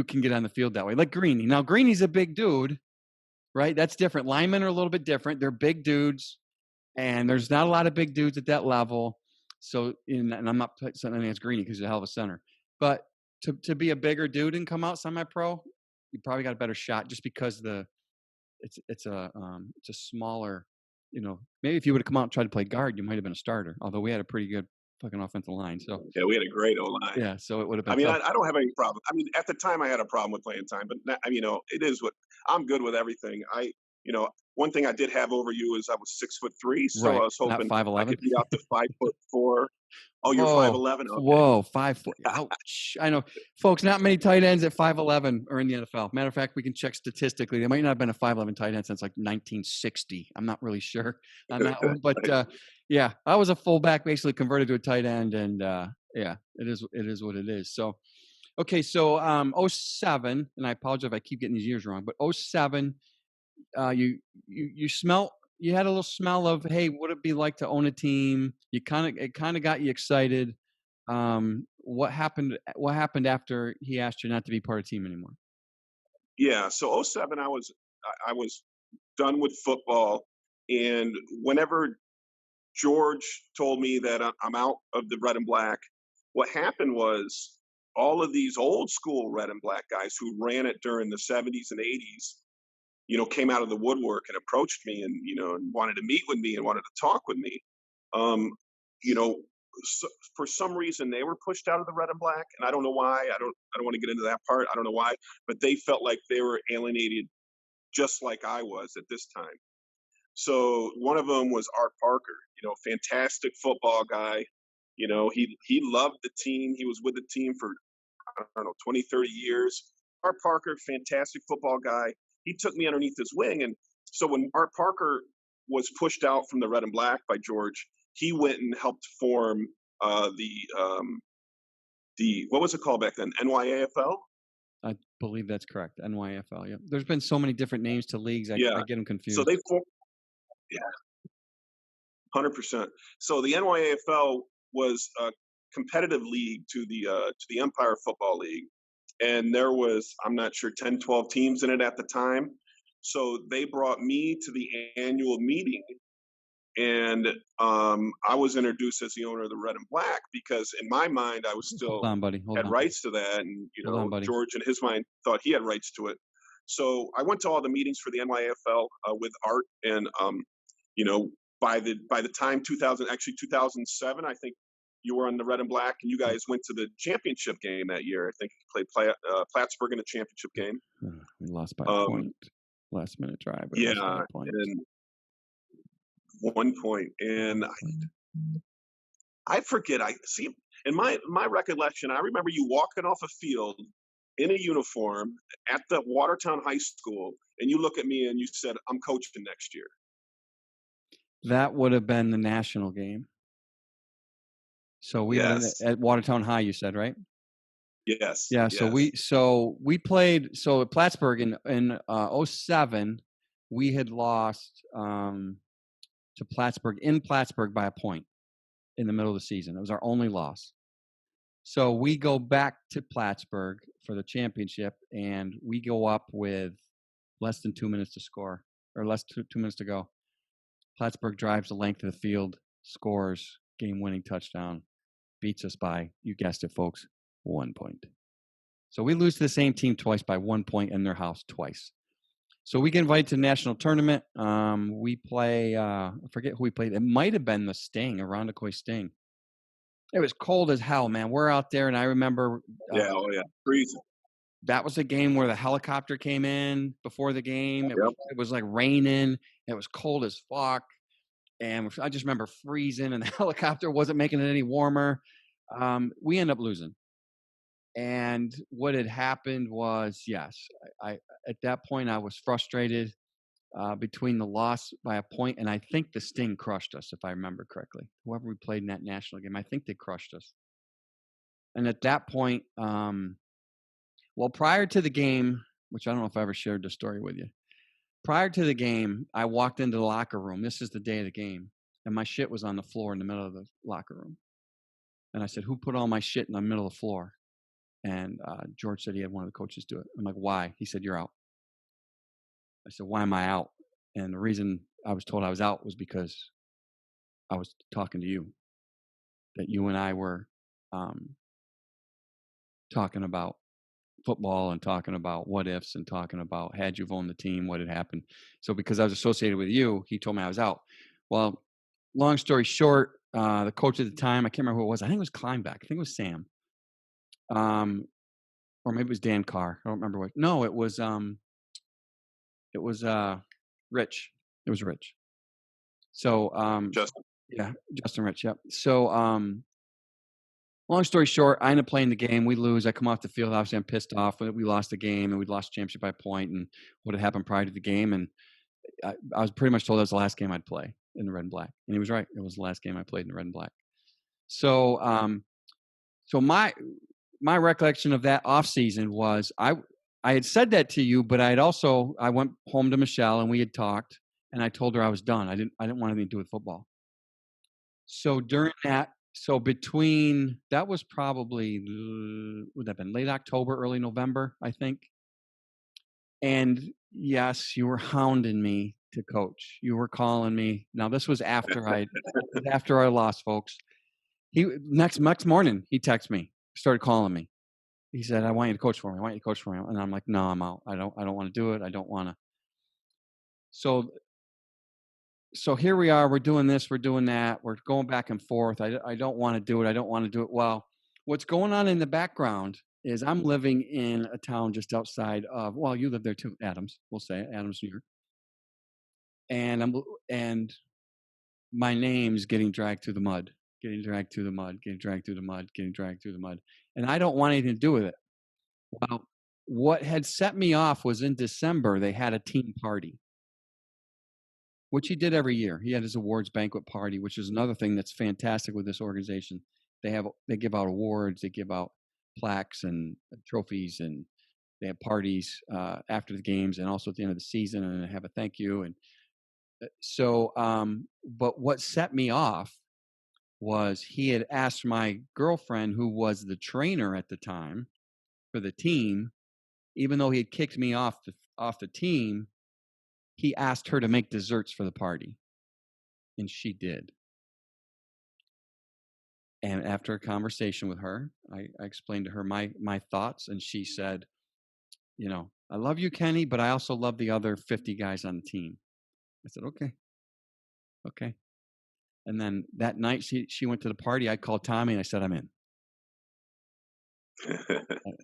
can get on the field that way. Like Greeny. Now Greeny's a big dude, right? That's different. Linemen are a little bit different. They're big dudes, and there's not a lot of big dudes at that level. So, and I'm not saying anything against Greeny because he's a hell of a center, but to be a bigger dude and come out semi-pro, you probably got a better shot just because it's a smaller, maybe if you would have come out and tried to play guard, you might have been a starter. Although we had a pretty good fucking offensive line. So yeah, we had a great O-line. Yeah, so it would have been. I mean, I don't have any problem. I mean, at the time I had a problem with playing time, but now, it is what I'm good with everything. One thing I did have over you is I was 6'3", so right. I was hoping I 5'11". could be out to 5'4". Oh, you're 5'11". Okay. Whoa, 5'4". Ouch! I know, folks. Not many tight ends at 5'11" are in the NFL. Matter of fact, we can check statistically. There might not have been a 5'11" tight end since like 1960. I'm not really sure on that one, but yeah, I was a fullback, basically converted to a tight end, and yeah, it is what it is. So, okay, so 07, and I apologize if I keep getting these years wrong, but 07. You had a little smell of, hey, what would it be like to own a team? It kind of got you excited. What happened after he asked you not to be part of the team anymore? Yeah, so 07, I was done with football, and whenever George told me that I'm out of the red and black, what happened was all of these old school red and black guys who ran it during the 70s and 80s, came out of the woodwork and approached me and, and wanted to meet with me and wanted to talk with me. So for some reason they were pushed out of the red and black, and I don't know why. I don't want to get into that part. I don't know why, but they felt like they were alienated just like I was at this time. So one of them was Art Parker, fantastic football guy. He loved the team. He was with the team for, I don't know, 20, 30 years. Art Parker, fantastic football guy. He took me underneath his wing. And so when Art Parker was pushed out from the red and black by George, he went and helped form the what was it called back then? NYAFL? I believe that's correct. NYFL. Yeah. There's been so many different names to leagues. I get them confused. So they formed, 100%. So the NYAFL was a competitive league to the Empire Football League. And there was, I'm not sure, 10, 12 teams in it at the time. So they brought me to the annual meeting, and I was introduced as the owner of the red and black because in my mind, I was still had rights to that. And, George in his mind thought he had rights to it. So I went to all the meetings for the NYFL with Art, and, by the time 2007, I think you were on the red and black, and you guys went to the championship game that year. I think you played Plattsburgh in a championship game. We lost by a point. Last minute drive. Yeah, and 1 point. And I forget. I see in my recollection, I remember you walking off a field in a uniform at the Watertown High School, and you look at me and you said, "I'm coaching next year." That would have been the national game. So we were at Watertown High, you said, right? Yes. Yeah. Yes. So we played. So at Plattsburgh in 07, we had lost to Plattsburgh in Plattsburgh by a point. in the middle of the season. It was our only loss. So we go back to Plattsburgh for the championship, and we go up with less than 2 minutes to score, or less than 2 minutes to go. Plattsburgh drives the length of the field, scores, game-winning touchdown, beats us by, you guessed it, folks, 1 point. So we lose to the same team twice by 1 point in their house twice. So we get invited to the national tournament. We play, I forget who we played. It might have been the Sting, Irondequoit Sting. It was cold as hell, man. We're out there, and I remember. Freezing. That was a game where the helicopter came in before the game. It was like raining. It was cold as fuck. And I just remember freezing, and the helicopter wasn't making it any warmer. We end up losing. And what had happened was, yes, I at that point I was frustrated between the loss by a point, and I think the Sting crushed us, if I remember correctly. Whoever we played in that national game, I think they crushed us. And at that point, well, prior to the game, which I don't know if I ever shared this story with you, prior to the game, I walked into the locker room. This is the day of the game, and my shit was on the floor in the middle of the locker room. And I said, "Who put all my shit in the middle of the floor?" And George said he had one of the coaches do it. I'm like, "Why?" He said, "You're out." I said, "Why am I out?" And the reason I was told I was out was because I was talking to you, that you and I were talking about football and talking about what ifs and talking about had you owned the team, what had happened. So because I was associated with you, he told me I was out. Well, long story short, the coach at the time, I can't remember who it was. I think it was Kleinbeck. I think it was Sam. Or maybe it was Dan Carr. I don't remember what. No, it was Rich. It was Rich. So Justin. Yeah, Justin Rich. Yep. So long story short, I end up playing the game. We lose. I come off the field. Obviously, I'm pissed off. We lost the game, and we lost the championship by a point, and what had happened prior to the game. And I was pretty much told that was the last game I'd play in the red and black. And he was right. It was the last game I played in the red and black. So so my recollection of that off season was I had said that to you, but I went home to Michelle, and we had talked, and I told her I was done. I didn't want anything to do with football. So during that, between that was probably, would that have been late October, early November, I think. And yes, you were hounding me to coach. You were calling me. Now this was after I lost, folks. Next morning he texted me, started calling me. He said, "I want you to coach for me. I want you to coach for me." And I'm like, "No, I'm out. I don't want to do it. I don't want to." So here we are. We're doing this. We're doing that. We're going back and forth. I don't want to do it. I don't want to do it. Well, what's going on in the background is I'm living in a town just outside of, well, you live there too, Adams. We'll say Adams, New York. And my name's getting dragged through the mud, getting dragged through the mud, getting dragged through the mud, getting dragged through the mud. And I don't want anything to do with it. Well, what had set me off was in December, they had a team party, which he did every year. He had his awards banquet party, which is another thing that's fantastic with this organization. They give out awards, they give out plaques and trophies, and they have parties after the games and also at the end of the season, and they have a thank you. And so, but what set me off was he had asked my girlfriend, who was the trainer at the time for the team, even though he had kicked me off the team, he asked her to make desserts for the party, and she did. And after a conversation with her, I explained to her my thoughts, and she said, "You know, I love you, Kenny, but I also love the other 50 guys on the team." I said, okay. And then that night she went to the party. I called Tommy and I said, "I'm in."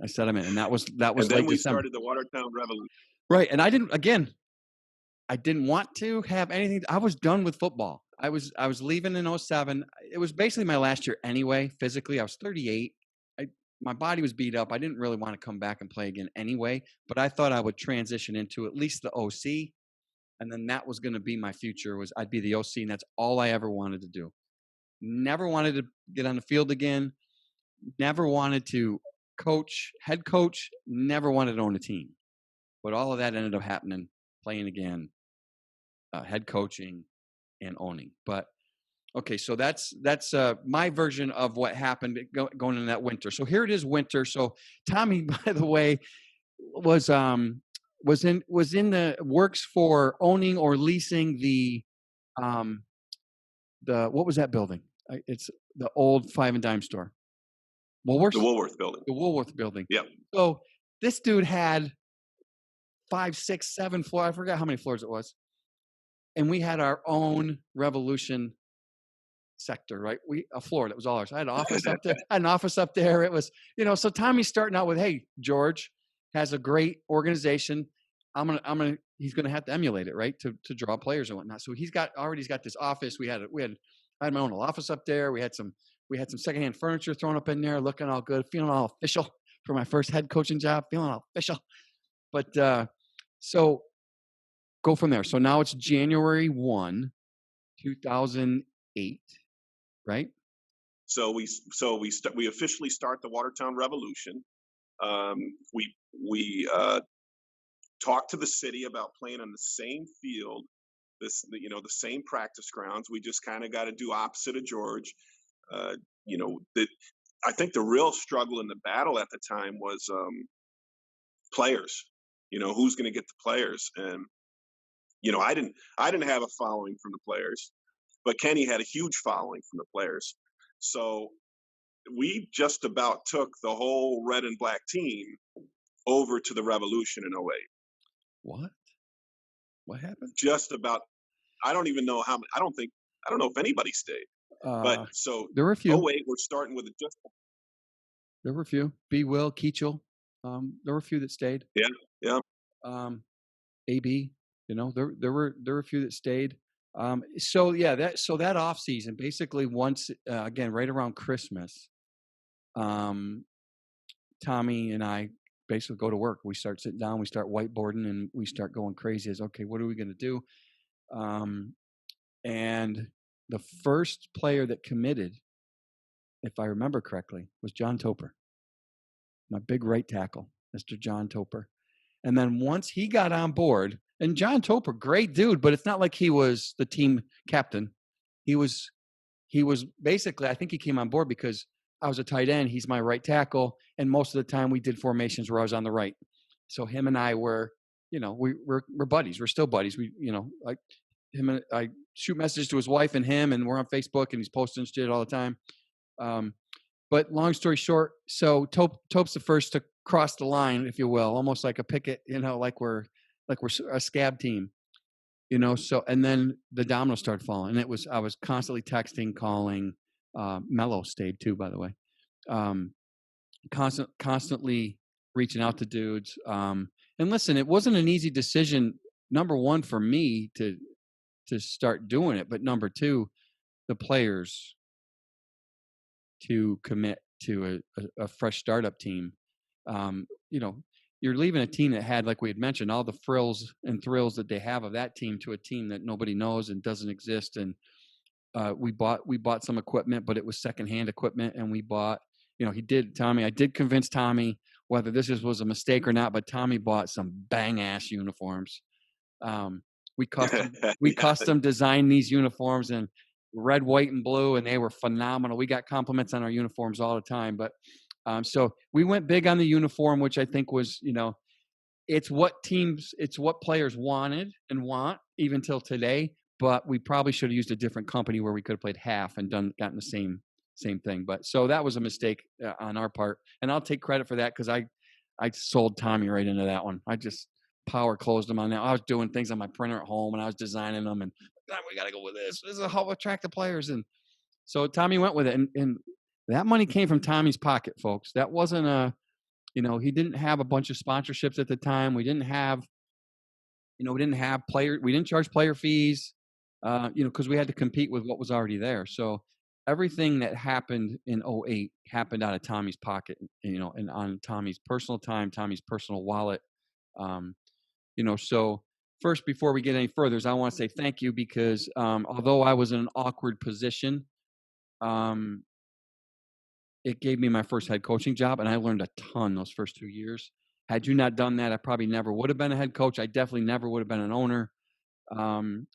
I said, "I'm in," and that was and then late we December. started the Watertown Revolution. Right, and I didn't want to have anything. I was done with football. I was leaving in 2007. It was basically my last year anyway. Physically, I was 38. My body was beat up. I didn't really want to come back and play again anyway. But I thought I would transition into at least the OC, and then that was going to be my future. Was I'd be the OC, and that's all I ever wanted to do. Never wanted to get on the field again. Never wanted to head coach. Never wanted to own a team. But all of that ended up happening. Playing again, head coaching, and owning. But Okay, so that's my version of what happened going in that winter. So here it is, winter. So Tommy, by the way, was in the works for owning or leasing the what was that building? It's the old Five and Dime store. Woolworths? The Woolworth building. The Woolworth building. Yep. So this dude had 5, 6, 7 floors. I forgot how many floors it was. And we had our own Revolution sector, right? A floor that was all ours. I had an office up there. I had an office up there. It was, so Tommy's starting out with, hey, George has a great organization. He's gonna have to emulate it, right? To draw players and whatnot. So he's got this office. I had my own office up there. We had some secondhand furniture thrown up in there, looking all good, feeling all official for my first head coaching job, feeling all official. But so go from there. So now it's January 1, 2008, right? So we officially start the Watertown Revolution. We talked to the city about playing on the same field, the same practice grounds. We just kind of got to do opposite of George. I think the real struggle in the battle at the time was players. Who's going to get the players? And I didn't have a following from the players, but Kenny had a huge following from the players. So we just about took the whole red and black team over to the Revolution in 08. What happened? Just about. I don't even know how. I don't know if anybody stayed. But so there were a few. 08, we're starting with just. There were a few. B. Will, Keachel. There were a few that stayed. Yeah. AB. There were a few that stayed. That off season, basically once again, right around Christmas, Tommy and I basically go to work. We start sitting down, we start whiteboarding, and we start going crazy as, okay, what are we going to do? And the first player that committed, if I remember correctly, was John Toper, my big right tackle, Mr. John Toper. And then once he got on board, and John Toper, great dude, but it's not like he was the team captain. He was basically, I think he came on board because I was a tight end. He's my right tackle. And most of the time we did formations where I was on the right. So him and I were, we're buddies. We're still buddies. I shoot messages to his wife and him, and we're on Facebook, and he's posting shit all the time. But long story short, so Tope's the first to cross the line, if you will, almost like a picket, like we're a scab team, so, and then the dominoes started falling, and I was constantly texting, calling. Mello stayed too, by the way. Constantly reaching out to dudes. And listen, it wasn't an easy decision. Number one, for me to start doing it, but number two, the players to commit to a fresh startup team. You're leaving a team that had, like we had mentioned, all the frills and thrills that they have of that team to a team that nobody knows and doesn't exist. And we bought some equipment, but it was secondhand equipment. And we bought, I did convince Tommy whether this was a mistake or not, but Tommy bought some bang ass uniforms. We custom designed these uniforms in red, white, and blue, and they were phenomenal. We got compliments on our uniforms all the time, but so we went big on the uniform, which I think was, it's what players wanted and want even till today. But we probably should have used a different company where we could have played half and gotten the same thing. But so that was a mistake on our part, and I'll take credit for that because I sold Tommy right into that one. I just power closed him on that. I was doing things on my printer at home, and I was designing them, and we got to go with this. This is how we attract the players, and so Tommy went with it, and that money came from Tommy's pocket, folks. That wasn't he didn't have a bunch of sponsorships at the time. We didn't have we didn't charge player fees. Because we had to compete with what was already there. So everything that happened in 08 happened out of Tommy's pocket, and on Tommy's personal time, Tommy's personal wallet. So first, before we get any further, I want to say thank you because although I was in an awkward position, it gave me my first head coaching job, and I learned a ton those first 2 years. Had you not done that, I probably never would have been a head coach. I definitely never would have been an owner.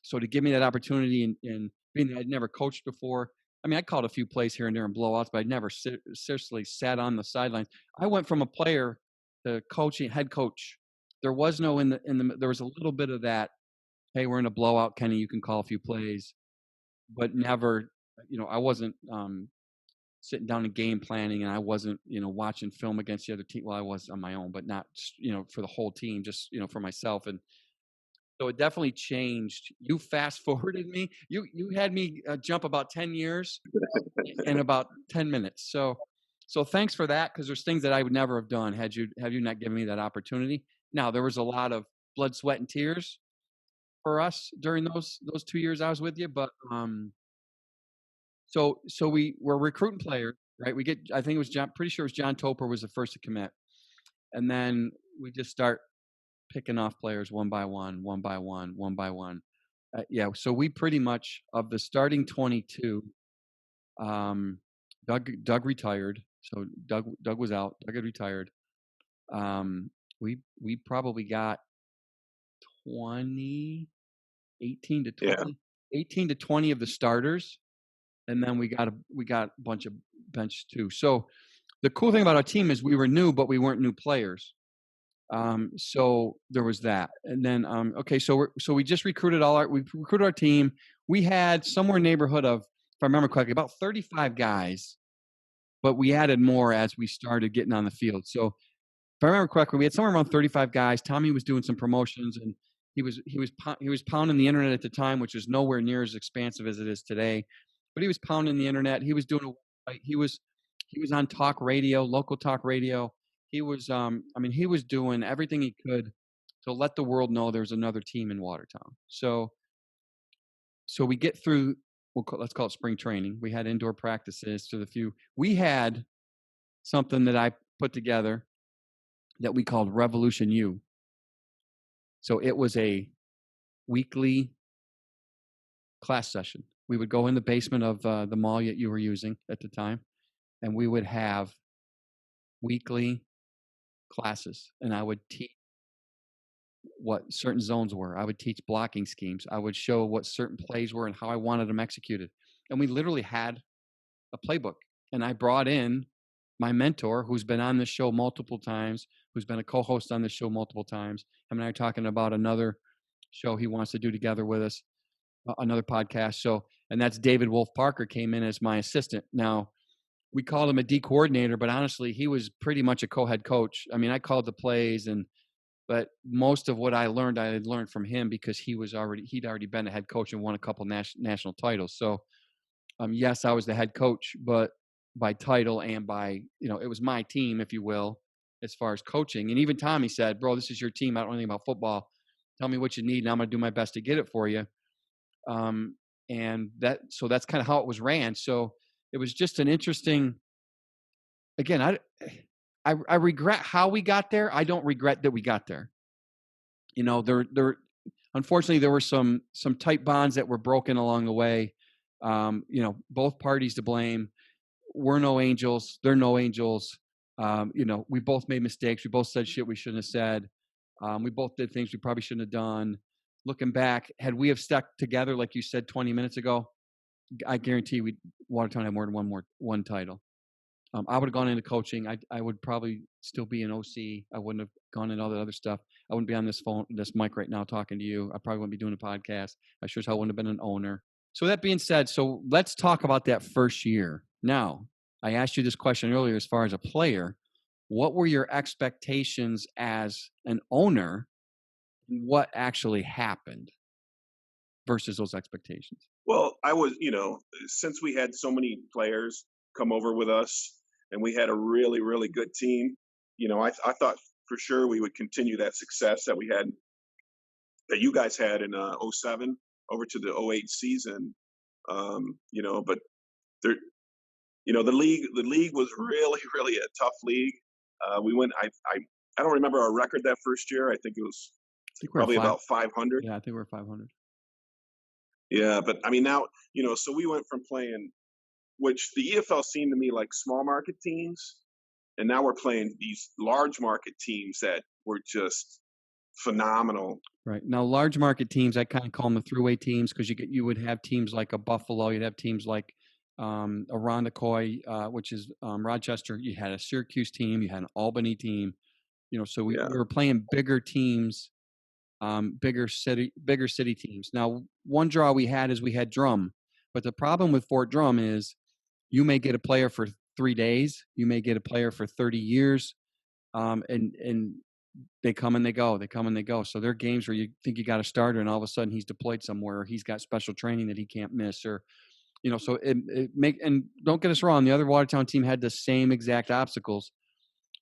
So to give me that opportunity and being that I'd never coached before. I mean, I called a few plays here and there and blowouts, but I'd never seriously sat on the sidelines. I went from a player to coaching, head coach. There was no there was a little bit of that. Hey, we're in a blowout, Kenny. You can call a few plays, but never. I wasn't sitting down and game planning, and I wasn't watching film against the other team. Well, I was on my own, but not for the whole team. Just for myself. And so it definitely changed. You fast forwarded me. You had me jump about 10 years in about 10 minutes. So thanks for that, because there's things that I would never have done had you not given me that opportunity. Now, there was a lot of blood, sweat, and tears for us during those 2 years I was with you. But so we were recruiting players, right? I think it was pretty sure it was John Topper was the first to commit, and then we just start picking off players one by one. Yeah, so we pretty much, of the starting 22, Doug retired. So Doug was out. Doug had retired. We probably got 18 to 20 of the starters, and then we got a bunch of bench too. So the cool thing about our team is we were new, but we weren't new players. So there was that. And then okay, so we just recruited our team. We had somewhere in the neighborhood of, if I remember correctly, about 35 guys, but we added more as we started getting on the field. So if I remember correctly, we had somewhere around 35 guys. Tommy was doing some promotions, and he was pounding the internet at the time, which is nowhere near as expansive as it is today. But he was pounding the internet. He was doing he was on talk radio, local talk radio. He was he was doing everything he could to let the world know there's another team in Watertown. So we get through, let's call it spring training. We had indoor practices to the few. We had something that I put together that we called Revolution U. So it was a weekly class session. We would go in the basement of the mall that you were using at the time, and we would have weekly classes, and I would teach what certain zones were. I would teach blocking schemes. I would show what certain plays were and how I wanted them executed. And we literally had a playbook. And I brought in my mentor, who's been on this show multiple times, who's been a co-host on this show multiple times. Him and I are talking about another show he wants to do together with us, another podcast. So, and that's David Wolf Parker came in as my assistant. Now, we called him a D coordinator, but honestly, he was pretty much a co-head coach. I mean, I called the plays, but most of what I had learned from him, because he'd already been a head coach and won a couple national titles. So, yes, I was the head coach, but by title and by, it was my team, if you will, as far as coaching. And even Tommy said, "Bro, this is your team. I don't know anything about football. Tell me what you need, and I'm going to do my best to get it for you." And so that's kind of how it was ran. So it was just an interesting, again, I regret how we got there. I don't regret that we got there. Unfortunately, there were some tight bonds that were broken along the way. Both parties to blame. We're no angels. They're no angels. We both made mistakes. We both said shit we shouldn't have said. We both did things we probably shouldn't have done. Looking back, had we have stuck together, like you said 20 minutes ago, I guarantee Watertown had more than one title. I would have gone into coaching. I would probably still be an OC. I wouldn't have gone into all the other stuff. I wouldn't be on this mic right now talking to you. I probably wouldn't be doing a podcast. I sure as hell wouldn't have been an owner. So that being said, so let's talk about that first year. Now, I asked you this question earlier as far as a player. What were your expectations as an owner? What actually happened versus those expectations? Well, I was, since we had so many players come over with us and we had a really, really good team, I thought for sure we would continue that success that that you guys had in 07 over to the 08 season. But there, the league was really, really a tough league. We went, I don't remember our record that first year. I think it was probably about 500. Yeah, I think we're 500. Yeah, but I mean now, so we went from playing, which the EFL seemed to me like small market teams, and now we're playing these large market teams that were just phenomenal. Right. Now, large market teams, I kind of call them the throughway teams because you would have teams like a Buffalo, you'd have teams like a Rondecoy, which is Rochester. You had a Syracuse team, you had an Albany team. So we were playing bigger teams, bigger city teams. Now, one draw we had is we had Drum, but the problem with Fort Drum is you may get a player for 3 days, you may get a player for 30 years, and they come and they go. They come and they go. So there are games where you think you got a starter, and all of a sudden he's deployed somewhere, or he's got special training that he can't miss, or So and don't get us wrong, the other Watertown team had the same exact obstacles.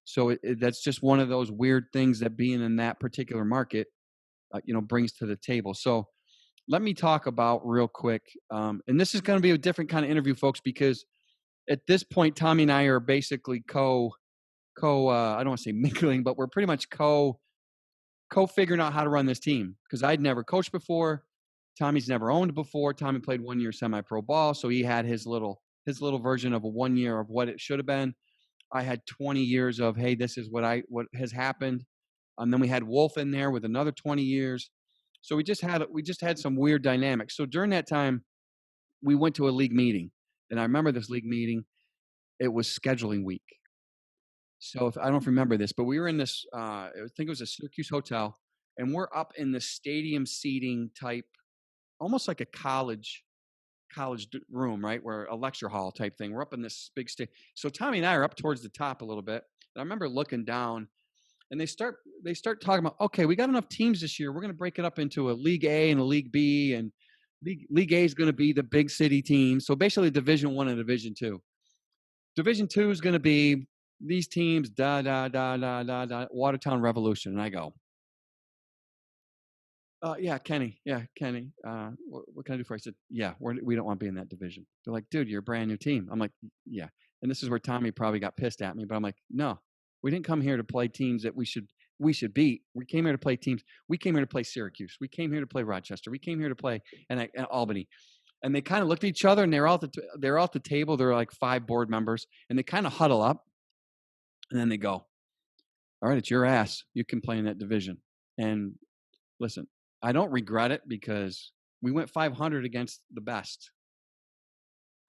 So that's just one of those weird things that being in that particular market, brings to the table. So let me talk about real quick, and this is going to be a different kind of interview, folks, because at this point, Tommy and I are basically I don't want to say mingling, but we're pretty much figuring out how to run this team, because I'd never coached before. Tommy's never owned before. Tommy played 1 year semi-pro ball, so he had his little version of a 1 year of what it should have been. I had 20 years of, hey, this is what has happened. Then we had Wolf in there with another 20 years. So we just had some weird dynamics. So during that time, we went to a league meeting, and I remember this league meeting. It was scheduling week. So I don't remember this, but we were in this, I think it was a Syracuse hotel, and we're up in the stadium seating type, almost like a college room, right? Where a lecture hall type thing. We're up in this big stage. So Tommy and I are up towards the top a little bit. And I remember looking down, and they start talking about, okay, we got enough teams this year. We're going to break it up into a League A and a League B, and League A is going to be the big city teams. So basically Division I and Division II. Division II is going to be these teams, Watertown Revolution. And I go, yeah, Kenny. What can I do for you? I said, yeah, we don't want to be in that division. They're like, dude, you're a brand new team. I'm like, yeah. And this is where Tommy probably got pissed at me, but I'm like, no, we didn't come here to play teams that we should beat. We came here to play teams. We came here to play Syracuse. We came here to play Rochester. We came here to play and Albany. And they kind of looked at each other, and they're all at the table. There are like 5 board members, and they kind of huddle up, and then they go, all right, it's your ass. You can play in that division. And listen, I don't regret it, because we went 500 against the best.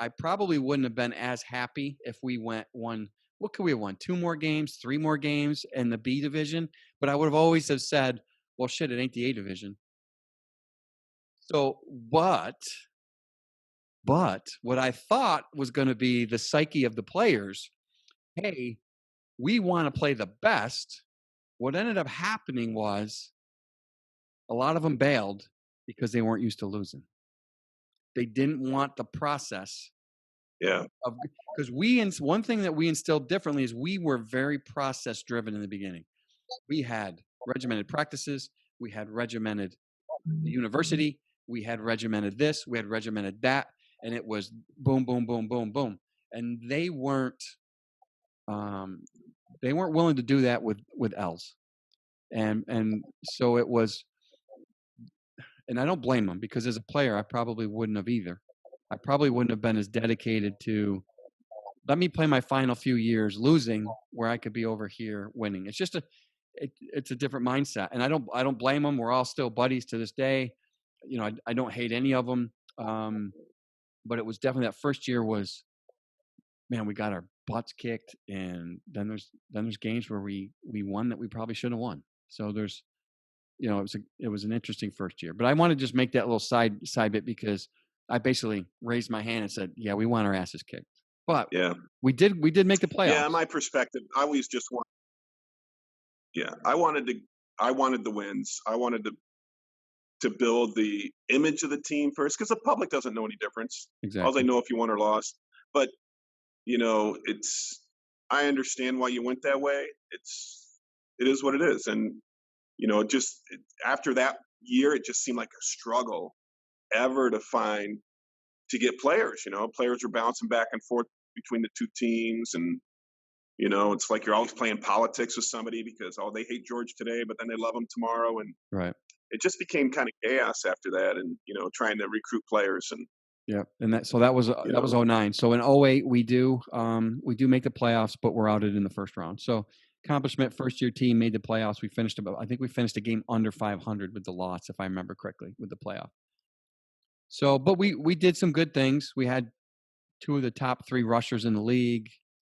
I probably wouldn't have been as happy if we won. What could we have won? 2 more games, 3 more games in the B division. But I would have always have said, well, shit, it ain't the A division. So, but what I thought was going to be the psyche of the players, hey, we want to play the best. What ended up happening was a lot of them bailed because they weren't used to losing. They didn't want the process. Yeah. Because one thing that we instilled differently is we were very process driven in the beginning. We had regimented practices. We had regimented university. We had regimented this. We had regimented that. And it was boom, boom, boom, boom, boom. And they weren't willing to do that with L's. And so it was, and I don't blame them, because as a player, I probably wouldn't have either. I probably wouldn't have been as dedicated to, let me play my final few years losing where I could be over here winning. It's just it's a different mindset, and I don't blame them. We're all still buddies to this day. I don't hate any of them. But it was definitely, that first year was, man, we got our butts kicked, and then there's games where we won that we probably shouldn't have won. So there's, it was an interesting first year. But I want to just make that little side bit, because I basically raised my hand and said, yeah, we want our asses kicked. But yeah, we did make the playoffs. Yeah, my perspective, I always just want. Yeah, I wanted the wins. I wanted to build the image of the team first, because the public doesn't know any difference. Exactly. All they know if you won or lost. But I understand why you went that way. It is what it is, and after that year, it just seemed like a struggle ever to get players. Players were bouncing back and forth between the 2 teams, and it's like you're always playing politics with somebody because they hate George today, but then they love him tomorrow, and right. It just became kind of chaos after that, and trying to recruit players. And yeah, and that was 09. So in 08 we do make the playoffs, but we're outed in the first round. So accomplishment. First year team made the playoffs. I think we finished a game under 500 with the loss, if I remember correctly, with the playoff. So, but we did some good things. We had 2 of the top 3 rushers in the league.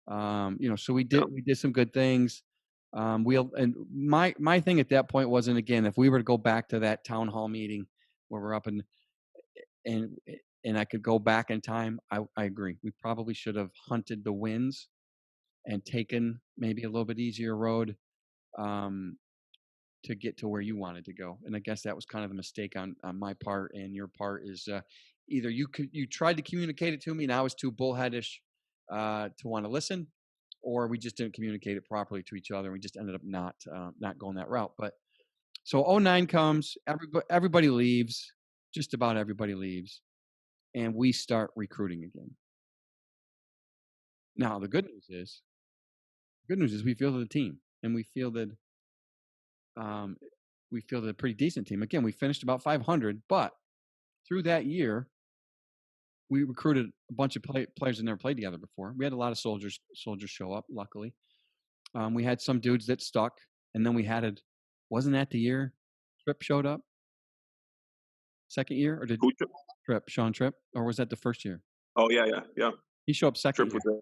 So we did some good things. And my thing at that point wasn't, again, if we were to go back to that town hall meeting where we're up and I could go back in time, I agree. We probably should have hunted the wins and taken maybe a little bit easier road to get to where you wanted to go. And I guess that was kind of the mistake on my part and your part, is either you tried to communicate it to me and I was too bullheadish to want to listen, or we just didn't communicate it properly to each other. And we just ended up not going that route. But so 2009 comes, everybody leaves, just about everybody leaves, and we start recruiting again. Now, the good news is we fielded a team, and we fielded a pretty decent team. Again, we finished about 500, but through that year, we recruited a bunch of players that never played together before. We had a lot of soldiers show up, luckily. We had some dudes that stuck, and then wasn't that the year Tripp showed up? Second year? Or did Sean Tripp? Or was that the first year? Oh, yeah. He showed up second year.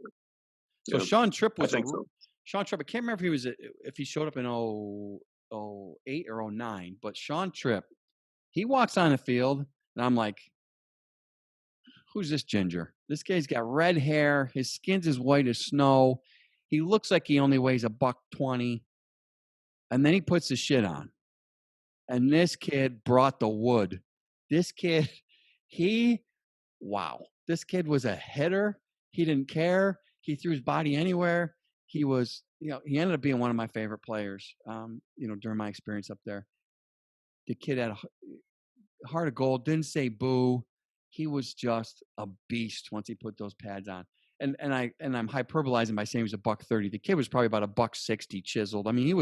So Sean Tripp was Sean Tripp, I can't remember if he showed up in 08 or 09, but Sean Tripp, he walks on the field, and I'm like, who's this ginger? This guy's got red hair. His skin's as white as snow. He looks like he only weighs $120. And then he puts his shit on. And this kid brought the wood. This kid, this kid was a hitter. He didn't care. He threw his body anywhere. He was, he ended up being one of my favorite players, during my experience up there. The kid had a heart of gold, didn't say boo. He was just a beast once he put those pads on. And I'm hyperbolizing by saying he was $130. The kid was probably about $160 chiseled. I mean, he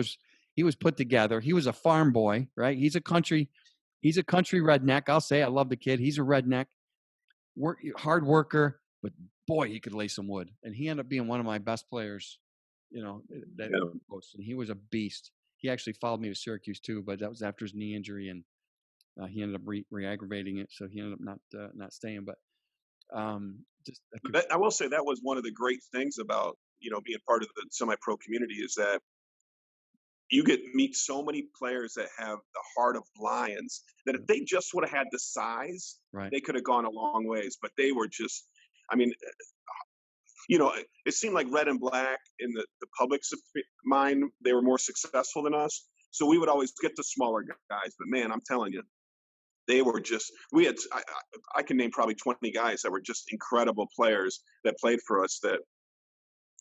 was put together. He was a farm boy, right? He's a country redneck. I'll say I love the kid. He's a redneck, hard worker, but boy, he could lay some wood. And he ended up being one of my best players, and he was a beast. He actually followed me to Syracuse too, but that was after his knee injury, and he ended up re-aggravating it, so he ended up not staying. But I will say that was one of the great things about being part of the semi-pro community, is that you meet so many players that have the heart of lions, that if they just would have had the size, right, they could have gone a long ways. But they were just, it seemed like red and black in the public's mind, they were more successful than us. So we would always get the smaller guys. But man, I'm telling you, they were just, I can name probably 20 guys that were just incredible players that played for us, that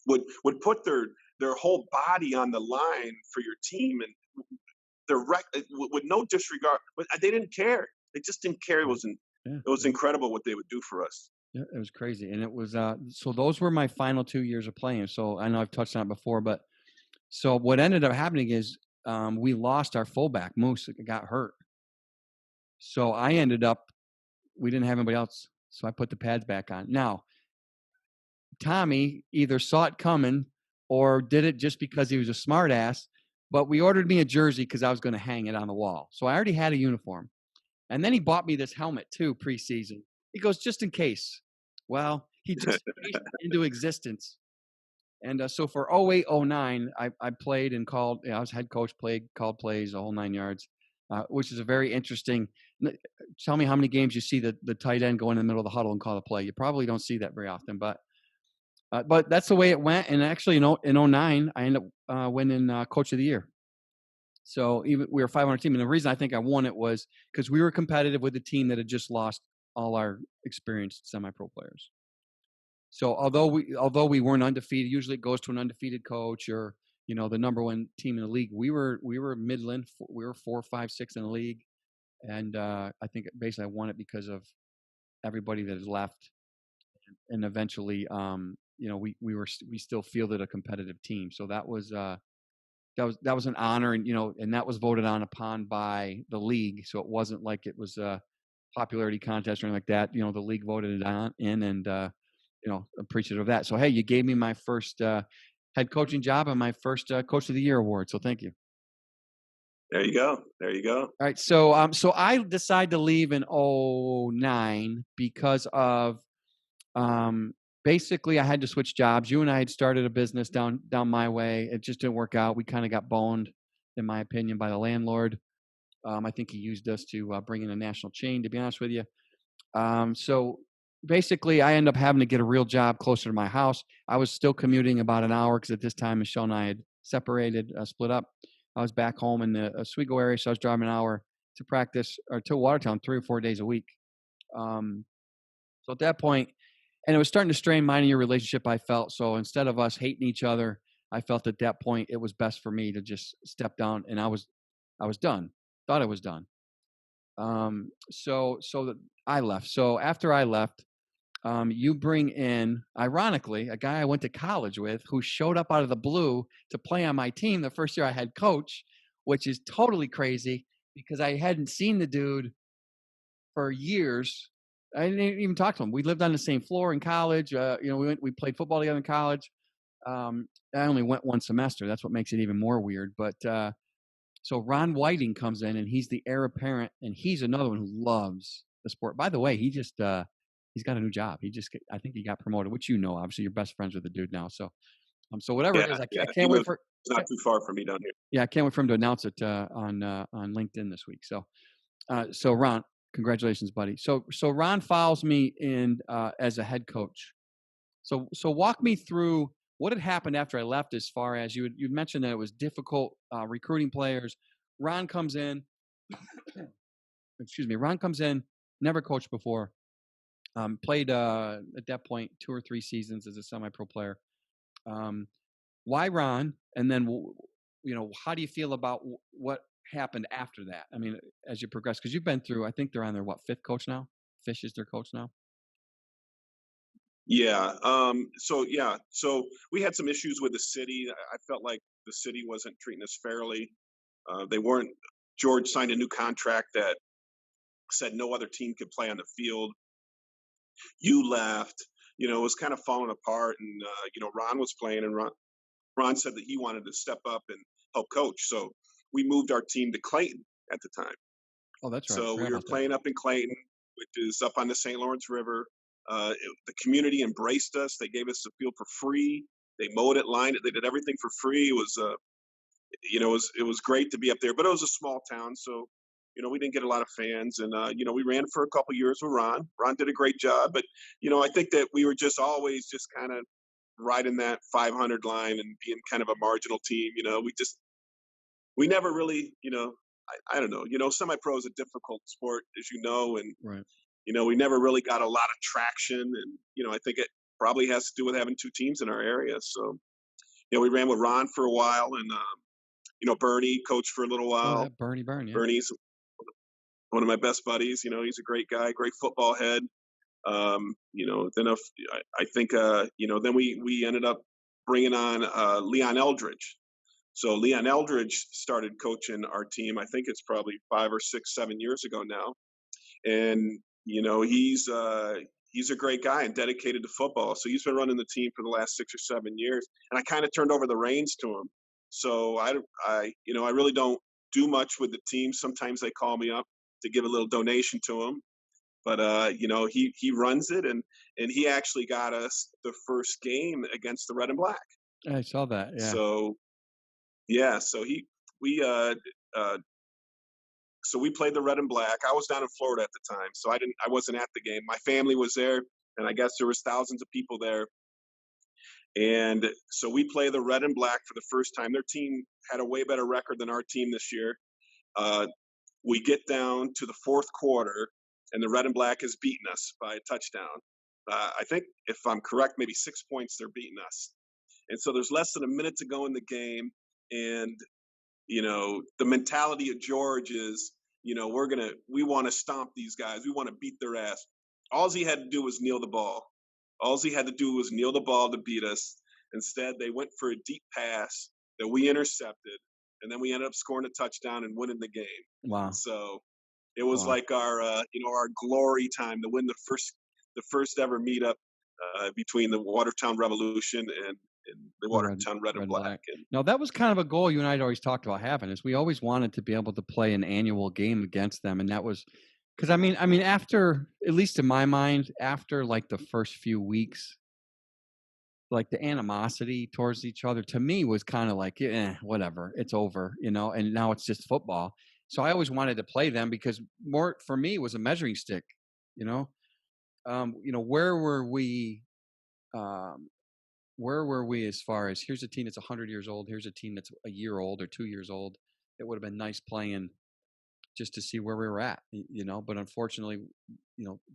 would put their whole body on the line for your team, and with no disregard. But they didn't care. They just didn't care. It was incredible what they would do for us. Yeah, it was crazy. And it was, so those were my final 2 years of playing. So I know I've touched on it before, but so what ended up happening is we lost our fullback, Moose, got hurt. So I ended up, we didn't have anybody else. So I put the pads back on. Now, Tommy either saw it coming or did it just because he was a smart ass, but we ordered me a jersey because I was going to hang it on the wall. So I already had a uniform. And then he bought me this helmet too, preseason. He goes, just in case. Well, he just faced into existence. And so for 08, 09, I played and called. I was head coach, called plays, the whole 9 yards, which is a very interesting. Tell me how many games you see the tight end go in the middle of the huddle and call a play. You probably don't see that very often, but that's the way it went. And actually, in 09, I ended up winning Coach of the Year. So even we were a 500 team, and the reason I think I won it was because we were competitive with the team that had just lost all our experienced semi-pro players. So although we weren't undefeated, usually it goes to an undefeated coach or the number one team in the league. We were Midland. We were 4, 5, 6 in the league, and I think basically I won it because of everybody that has left, and eventually we still fielded a competitive team. So that was an honor, and that was voted upon by the league. So it wasn't like it was a popularity contest or anything like that. The league voted it in, and appreciative of that. So hey, you gave me my first head coaching job and my first Coach of the Year award. So thank you. There you go. There you go. All right. So I decided to leave in 2009 because of basically I had to switch jobs. You and I had started a business down my way. It just didn't work out. We kind of got boned, in my opinion, by the landlord. I think he used us to bring in a national chain, to be honest with you. So basically, I ended up having to get a real job closer to my house. I was still commuting about an hour because at this time, Michelle and I had separated, split up. I was back home in the Oswego area, so I was driving an hour to practice or to Watertown 3 or 4 days a week. So at that point, and it was starting to strain mine and your relationship, I felt. So instead of us hating each other, I felt at that point it was best for me to just step down, and I was done. Thought I was done. So that I left. So after I left, you bring in, ironically, a guy I went to college with who showed up out of the blue to play on my team the first year I had coach, which is totally crazy because I hadn't seen the dude for years. I didn't even talk to him. We lived on the same floor in college. We played football together in college. I only went one semester. That's what makes it even more weird. But so Ron Whiting comes in, and he's the heir apparent, and he's another one who loves the sport. By the way, he just he's got a new job. I think he got promoted, which obviously you're best friends with the dude now. So whatever it is, I can't wait for. It's not too far from me down here. Yeah, I can't wait for him to announce it on LinkedIn this week. So Ron, congratulations, buddy. So Ron follows me in as a head coach. So walk me through what had happened after I left, as far as you'd mentioned that it was difficult recruiting players. Ron comes in, Ron comes in, never coached before, played at that point 2 or 3 seasons as a semi-pro player. Why Ron? And then, how do you feel about what happened after that? I mean, as you progress, because you've been through, I think they're on their 5th coach now. Fish is their coach now. Yeah. So we had some issues with the city. I felt like the city wasn't treating us fairly. They weren't. George signed a new contract that said no other team could play on the field. You left. It was kind of falling apart, and Ron was playing, and Ron said that he wanted to step up and help coach. So we moved our team to Clayton at the time. Oh, that's right. So we were playing up in Clayton, which is up on the St. Lawrence River. The community embraced us. They gave us the field for free. They mowed it, lined it. They did everything for free. It was, it was great to be up there. But it was a small town, so we didn't get a lot of fans. And we ran for a couple years with Ron. Ron did a great job. But I think that we were just always just kind of riding that 500 line and being kind of a marginal team. We never really, I don't know. Semi-pro is a difficult sport, as you know, and right. We never really got a lot of traction, and I think it probably has to do with having 2 teams in our area. So, we ran with Ron for a while, and Bernie coached for a little while. Oh, yeah, Bernie. Yeah. Bernie's one of my best buddies. He's a great guy, great football head. Then I think then we ended up bringing on Leon Eldridge. So Leon Eldridge started coaching our team. I think it's probably 5 or 6, 7 years ago now, and he's a great guy and dedicated to football. So he's been running the team for the last 6 or 7 years, and I kind of turned over the reins to him. So I really don't do much with the team. Sometimes they call me up to give a little donation to him, but he runs it, and he actually got us the first game against the Red and Black. I saw that. Yeah. So So we played the Red and Black. I was down in Florida at the time, so I wasn't at the game. My family was there, and I guess there was thousands of people there. And so we play the Red and Black for the first time. Their team had a way better record than our team this year. We get down to the 4th quarter, and the Red and Black has beaten us by a touchdown. I think, if I'm correct, maybe 6 points they're beating us. And so there's less than a minute to go in the game, and the mentality of George is, we want to stomp these guys. We want to beat their ass. All he had to do was kneel the ball. All he had to do was kneel the ball to beat us. Instead, they went for a deep pass that we intercepted, and then we ended up scoring a touchdown and winning the game. Wow. So it was like our glory time to win the first ever meetup between the Watertown Revolution and they Watertown red and black. And now that was kind of a goal you and I had always talked about having, is we always wanted to be able to play an annual game against them, and that was because I mean after, at least in my mind, after like the first few weeks, like the animosity towards each other to me was kind of like, whatever, it's over, and now it's just football. So I always wanted to play them because more for me was a measuring stick, where were we, as far as here's a team that's 100 years old, here's a team that's a year old or 2 years old. It would have been nice playing just to see where we were at, but unfortunately,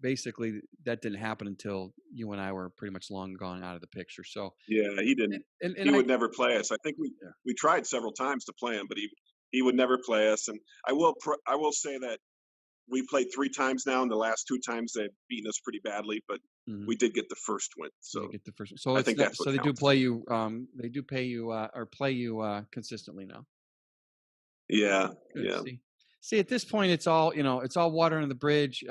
basically that didn't happen until you and I were pretty much long gone out of the picture. So yeah, he didn't. And he would never play us. I think we tried several times to play him, but he would never play us. And I will say that we played 3 times now, and the last 2 times they've beaten us pretty badly, but we did get the first win. So get the first one. So I think that's what they counts. do play you. They do pay you or play you consistently now. Yeah, good. Yeah. See, at this point, it's all it's all water under the bridge.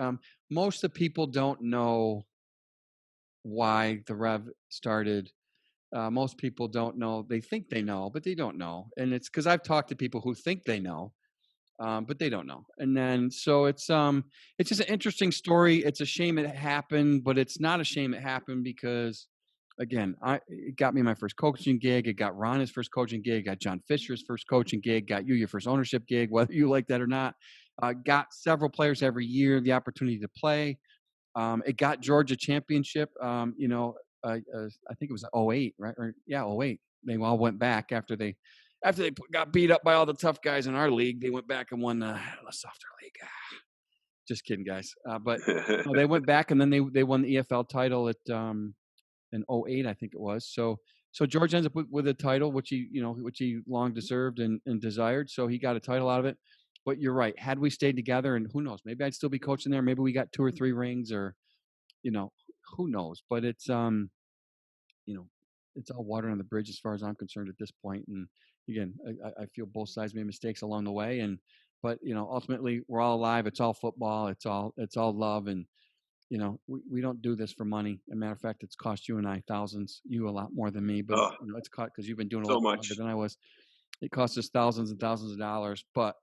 Most of the people don't know why the Rev started. Most people don't know. They think they know, but they don't know. And it's because I've talked to people who think they know, but they don't know. And then so it's just an interesting story. It's a shame it happened, but it's not a shame it happened because, again, it got me my first coaching gig. It got Ron his first coaching gig. Got John Fisher's first coaching gig. Got you your first ownership gig, whether you like that or not. Got several players every year the opportunity to play. It got Georgia championship. I think it was 08, right? 08. They all went back after they got beat up by all the tough guys in our league. They went back and won the softer league. Just kidding, guys. But they went back and then they won the EFL title at in 08, I think it was. So George ends up with a title, which he long deserved and desired. So he got a title out of it. But you're right. Had we stayed together, and who knows, maybe I'd still be coaching there. Maybe we got 2 or 3 rings, or who knows. But it's it's all water on the bridge as far as I'm concerned at this point. And again, I feel both sides made mistakes along the way. But ultimately we're all alive. It's all football. It's all love. And we don't do this for money. As a matter of fact, it's cost you and I thousands. You a lot more than me, but it's cost because you've been doing a lot longer than I was. It cost us thousands and thousands of dollars. But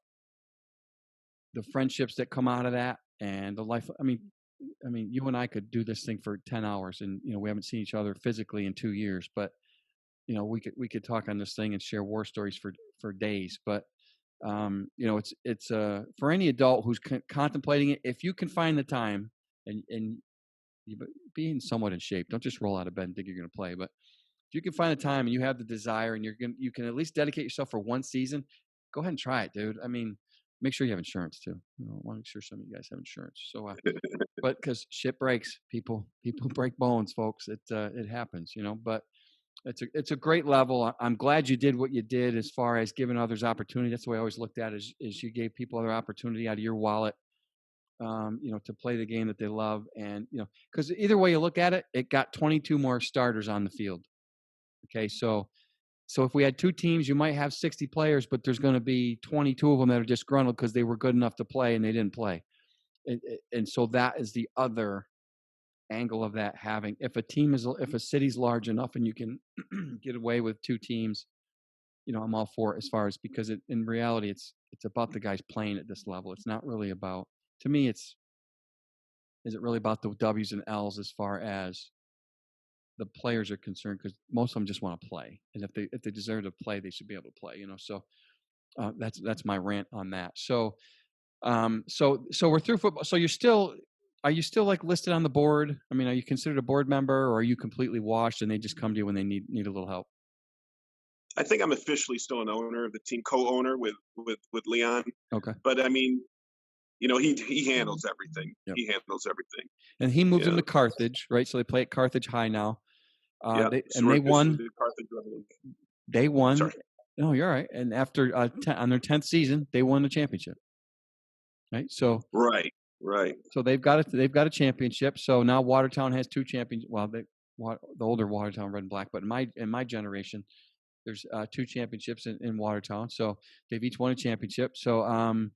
the friendships that come out of that and the life. I mean, you and I could do this thing for 10 hours, and we haven't seen each other physically in 2 years, but we could talk on this thing and share war stories for days. But it's for any adult who's contemplating it, if you can find the time and you being somewhat in shape, don't just roll out of bed and think you're going to play. But if you can find the time and you have the desire and you can at least dedicate yourself for 1 season, go ahead and try it, dude. I mean, make sure you have insurance too. I want to make sure some of you guys have insurance. So, but because shit breaks, people break bones, folks. It happens, But it's a great level. I'm glad you did what you did as far as giving others opportunity. That's the way I always looked at it, is you gave people other opportunity out of your wallet, to play the game that they love. And because either way you look at it, it got 22 more starters on the field. Okay, so if we had 2 teams, you might have 60 players, but there's going to be 22 of them that are disgruntled because they were good enough to play and they didn't play. And so that is the other angle of that. If a city's large enough and you can get away with 2 teams, I'm all for it, as far as, because in reality, it's about the guys playing at this level. It's not really about, to me, is it really about the W's and L's as far as the players are concerned, because most of them just want to play, and if they deserve to play, they should be able to play. So that's my rant on that. So we're through football. So are you still like listed on the board? I mean, are you considered a board member, or are you completely washed and they just come to you when they need a little help? I think I'm officially still an owner of the team, co-owner with Leon. Okay. But I mean, he handles everything. Yep. He handles everything. And he moved them to Carthage, right? So they play at Carthage High now. They won. They won. Sorry. No, you're all right. And after on their 10th season, they won the championship. Right. So. Right. So they've got a championship. So now Watertown has 2 champions. Well, the older Watertown Red and Black, but in my generation, there's 2 championships in Watertown. So they've each won a championship. So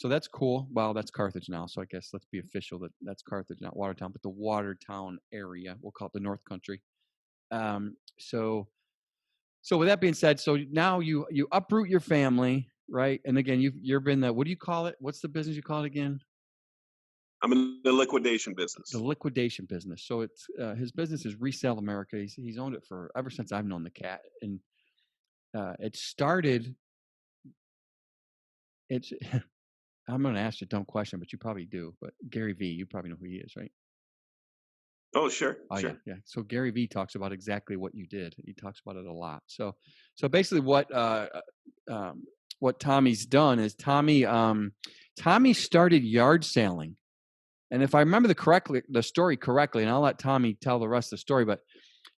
that's cool. Well, that's Carthage now. So I guess let's be official that's Carthage, not Watertown, but the Watertown area. We'll call it the North Country. So So with that being said, so now you uproot your family, right? And again, you've been what do you call it? What's the business you call it again? I'm in the liquidation business. The liquidation business. So it's his business is Resell America. He's owned it for ever since I've known the cat, and it started. It's. I'm going to ask you a dumb question, but you probably do. But Gary V, you probably know who he is, right? Oh, sure. Oh, sure. yeah. So Gary V talks about exactly what you did. He talks about it a lot. So basically, what Tommy's done is Tommy started yard selling, and if I remember the story correctly, and I'll let Tommy tell the rest of the story, but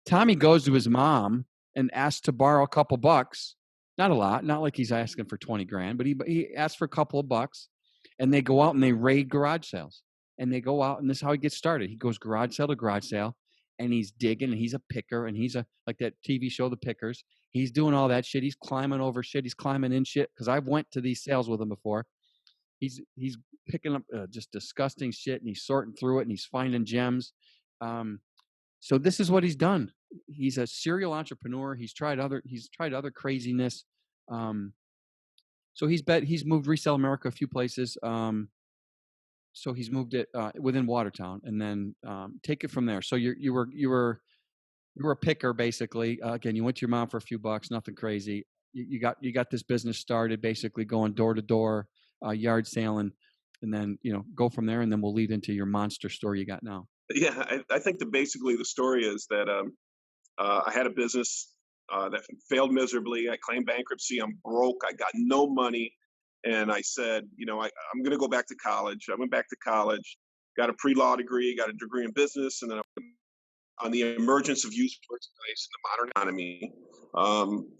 Tommy goes to his mom and asks to borrow a couple bucks, not a lot, not like he's asking for 20 grand, but he asks for a couple of bucks, and they go out and they raid garage sales. And they go out, and this is how he gets started. He goes garage sale to garage sale, and he's digging, and he's a picker, and he's like that TV show, The Pickers. He's doing all that shit. He's climbing over shit. He's climbing in shit. Because I've went to these sales with him before. He's picking up just disgusting shit, and he's sorting through it, and he's finding gems. So this is what he's done. He's a serial entrepreneur. He's tried other craziness. So he's moved Resell America a few places. So he's moved it within Watertown, and then take it from there. So you were a picker basically. Again, you went to your mom for a few bucks, nothing crazy. You got this business started, basically going door to door, yard selling, and then go from there, and then we'll lead into your monster store you got now. Yeah, I think basically the story is that I had a business that failed miserably. I claimed bankruptcy. I'm broke. I got no money. And I said, I'm going to go back to college. I went back to college, got a pre-law degree, got a degree in business, and then on the emergence of used merchandise in the modern economy,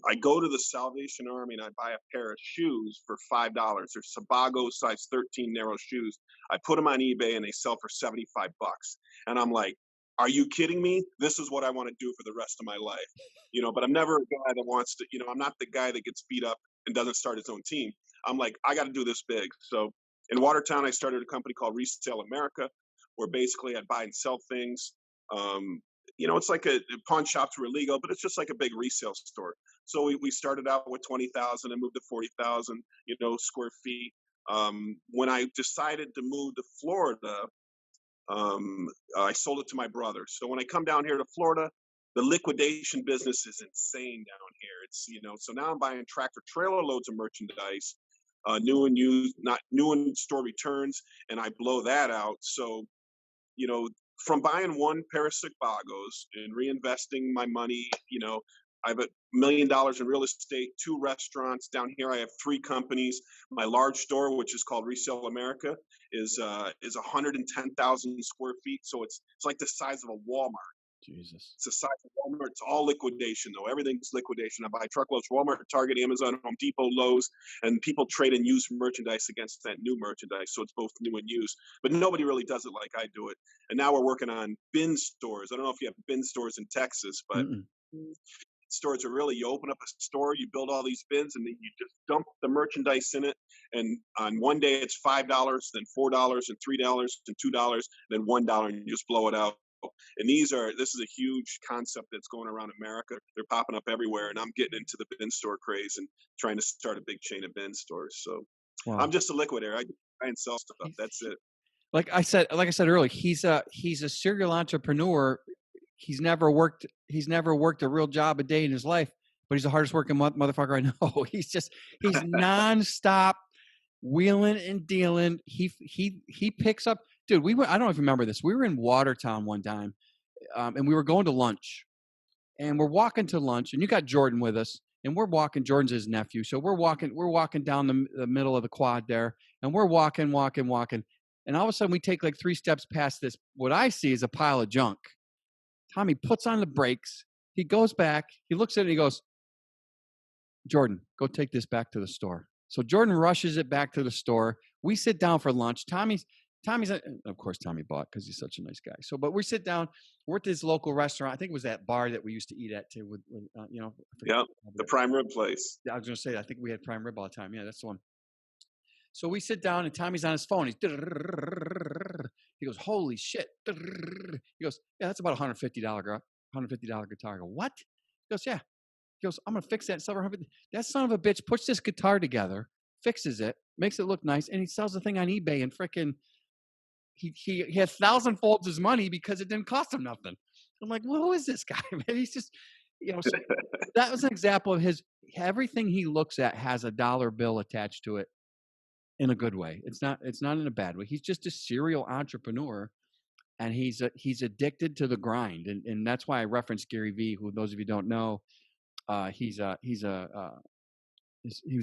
I go to the Salvation Army and I buy a pair of shoes for $5. They're Sebago size 13 narrow shoes. I put them on eBay and they sell for $75. And I'm like, are you kidding me? This is what I want to do for the rest of my life. But I'm never a guy that wants to, I'm not the guy that gets beat up and doesn't start his own team. I'm like, I got to do this big. So in Watertown, I started a company called Resell America, where basically I'd buy and sell things. It's like a pawn shops were illegal, but it's just like a big resale store. So we started out with 20,000 and moved to 40,000, square feet. When I decided to move to Florida, I sold it to my brother. So when I come down here to Florida, the liquidation business is insane down here. It's, so now I'm buying tractor trailer loads of merchandise, new and used, not new and store returns, and I blow that out. So, from buying one pair of Sebagos and reinvesting my money, I have $1 million in real estate, 2 restaurants down here. I have 3 companies. My large store, which is called Resell America, is 110,000 square feet. So it's like the size of a Walmart. Jesus. It's the size of Walmart. It's all liquidation, though. Everything's liquidation. I buy truckloads, Walmart, Target, Amazon, Home Depot, Lowe's, and people trade in used merchandise against that new merchandise. So it's both new and used. But nobody really does it like I do it. And now we're working on bin stores. I don't know if you have bin stores in Texas, but stores are really, you open up a store, you build all these bins, and then you just dump the merchandise in it. And on one day it's $5, then $4, and $3, and $2, then $1, and you just blow it out. And this is a huge concept that's going around America. They're popping up everywhere, and I'm getting into the bin store craze and trying to start a big chain of bin stores. So wow. I'm just a liquidator. I try and sell stuff. That's it. Like I said earlier, he's a serial entrepreneur. He's never worked a real job a day in his life, but he's the hardest working motherfucker I know. He's nonstop wheeling and dealing. He picks up. Dude, I don't know if you remember this. We were in Watertown one time, and we were going to lunch. And we're walking to lunch, and you got Jordan with us, and we're walking. Jordan's his nephew. So we're walking down the middle of the quad there, and we're walking. And all of a sudden, we take like 3 steps past this. What I see is a pile of junk. Tommy puts on the brakes. He goes back. He looks at it, and he goes, Jordan, go take this back to the store. So Jordan rushes it back to the store. We sit down for lunch. Tommy's, of course, Tommy bought because he's such a nice guy. So, but we sit down. We're at this local restaurant. I think it was that bar that we used to eat at too. Yeah, the prime rib place. Yeah, I was going to say, I think we had prime rib all the time. Yeah, that's the one. So we sit down and Tommy's on his phone. He goes, holy shit. He goes, yeah, that's about $150 guitar. I go, what? He goes, yeah. He goes, I'm going to fix that silver $100. That son of a bitch puts this guitar together, fixes it, makes it look nice, and he sells the thing on eBay and frickin' he has 1,000 folds his money because it didn't cost him nothing. I'm like, well, who is this guy? Man, he's just, so that was an example of everything he looks at has a dollar bill attached to it in a good way. It's not in a bad way. He's just a serial entrepreneur, and he's addicted to the grind. And that's why I referenced Gary Vee, who, those of you don't know, he was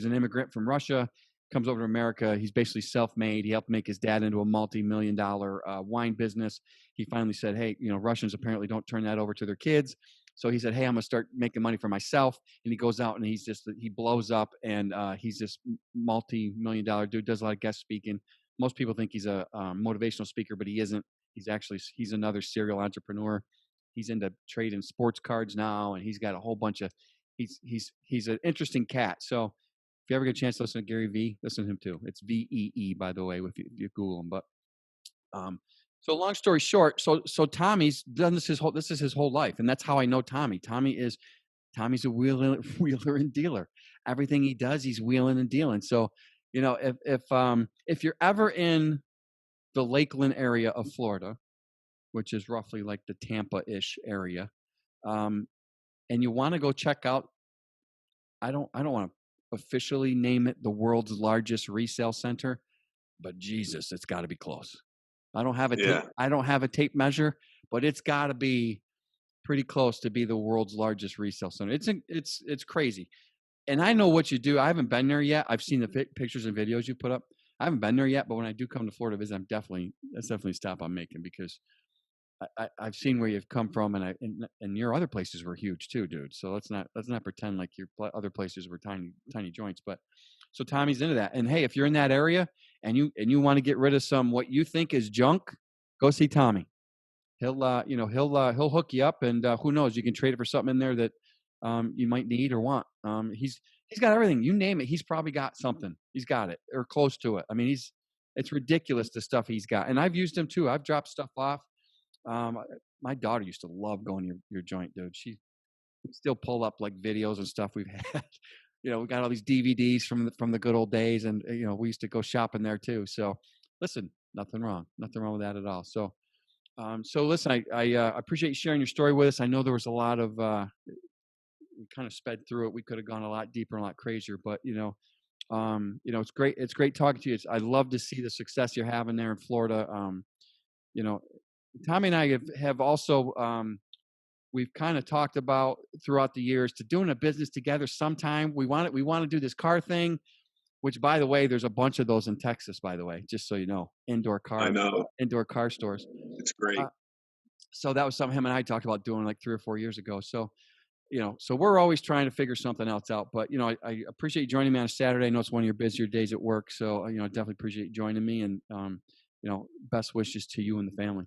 an immigrant from Russia, comes over to America. He's basically self-made. He helped make his dad into a multi-million-dollar wine business. He finally said, hey, Russians apparently don't turn that over to their kids. So he said, hey, I'm going to start making money for myself. And he goes out and he blows up, and he's this multi-million-dollar dude, does a lot of guest speaking. Most people think he's a motivational speaker, but he isn't. He's another serial entrepreneur. He's into trading sports cards now, and he's got a whole bunch of, he's an interesting cat. So if you ever get a chance to listen to Gary Vee, listen to him too. It's VEE, by the way, if you Google him. But so long story short, so Tommy's done this is his whole life, and that's how I know Tommy. Tommy's a wheeler and dealer. Everything he does, he's wheeling and dealing. So if you're ever in the Lakeland area of Florida, which is roughly like the Tampa-ish area, and you want to go check out, I don't want to officially name it the world's largest resale center, but Jesus, it's got to be close. I don't have a tape measure, but it's got to be pretty close to be the world's largest resale center. It's crazy. And I know what you do. I haven't been there yet. I've seen the pictures and videos you put up. I haven't been there yet, but when I do come to Florida visit, that's definitely a stop I'm making, because I've seen where you've come from, and your other places were huge too, dude. So let's not pretend like your other places were tiny joints. But so Tommy's into that. And hey, if you're in that area and you want to get rid of some what you think is junk, go see Tommy. He'll hook you up, and who knows, you can trade it for something in there that you might need or want. He's got everything. You name it, he's probably got something. He's got it or close to it. I mean, it's ridiculous the stuff he's got. And I've used him too. I've dropped stuff off. My daughter used to love going to your joint, dude. She still pull up like videos and stuff we've had. We got all these DVDs from the good old days, and we used to go shopping there too. So listen, nothing wrong with that at all. So listen, I appreciate you sharing your story with us. I know there was a lot of we kind of sped through it. We could have gone a lot deeper and a lot crazier, but it's great. It's great talking to you. I love to see the success you're having there in Florida. Tommy and I have also, we've kind of talked about throughout the years to doing a business together sometime. We want to do this car thing, which, by the way, there's a bunch of those in Texas, by the way, just so you know, indoor car stores. It's great. So that was something him and I talked about doing like 3 or 4 years ago. So, so we're always trying to figure something else out, but, I appreciate you joining me on a Saturday. I know it's one of your busier days at work. So, I definitely appreciate you joining me, and, best wishes to you and the family.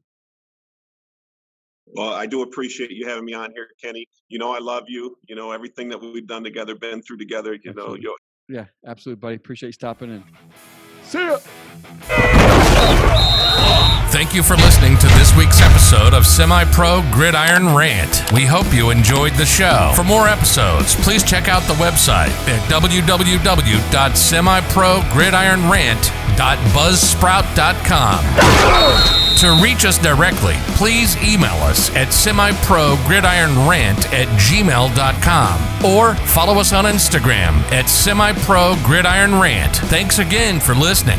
Well, I do appreciate you having me on here, Kenny. I love you. Everything that we've done together, been through together, Yeah, absolutely, buddy. Appreciate you stopping in. See ya. Thank you for listening to this week's episode of Semi-Pro Gridiron Rant. We hope you enjoyed the show. For more episodes, please check out the website at www.semiprogridironrant.buzzsprout.com. To reach us directly, please email us at semiprogridironrant@gmail.com or follow us on Instagram at Semi-Pro Gridiron Rant. Thanks again for listening.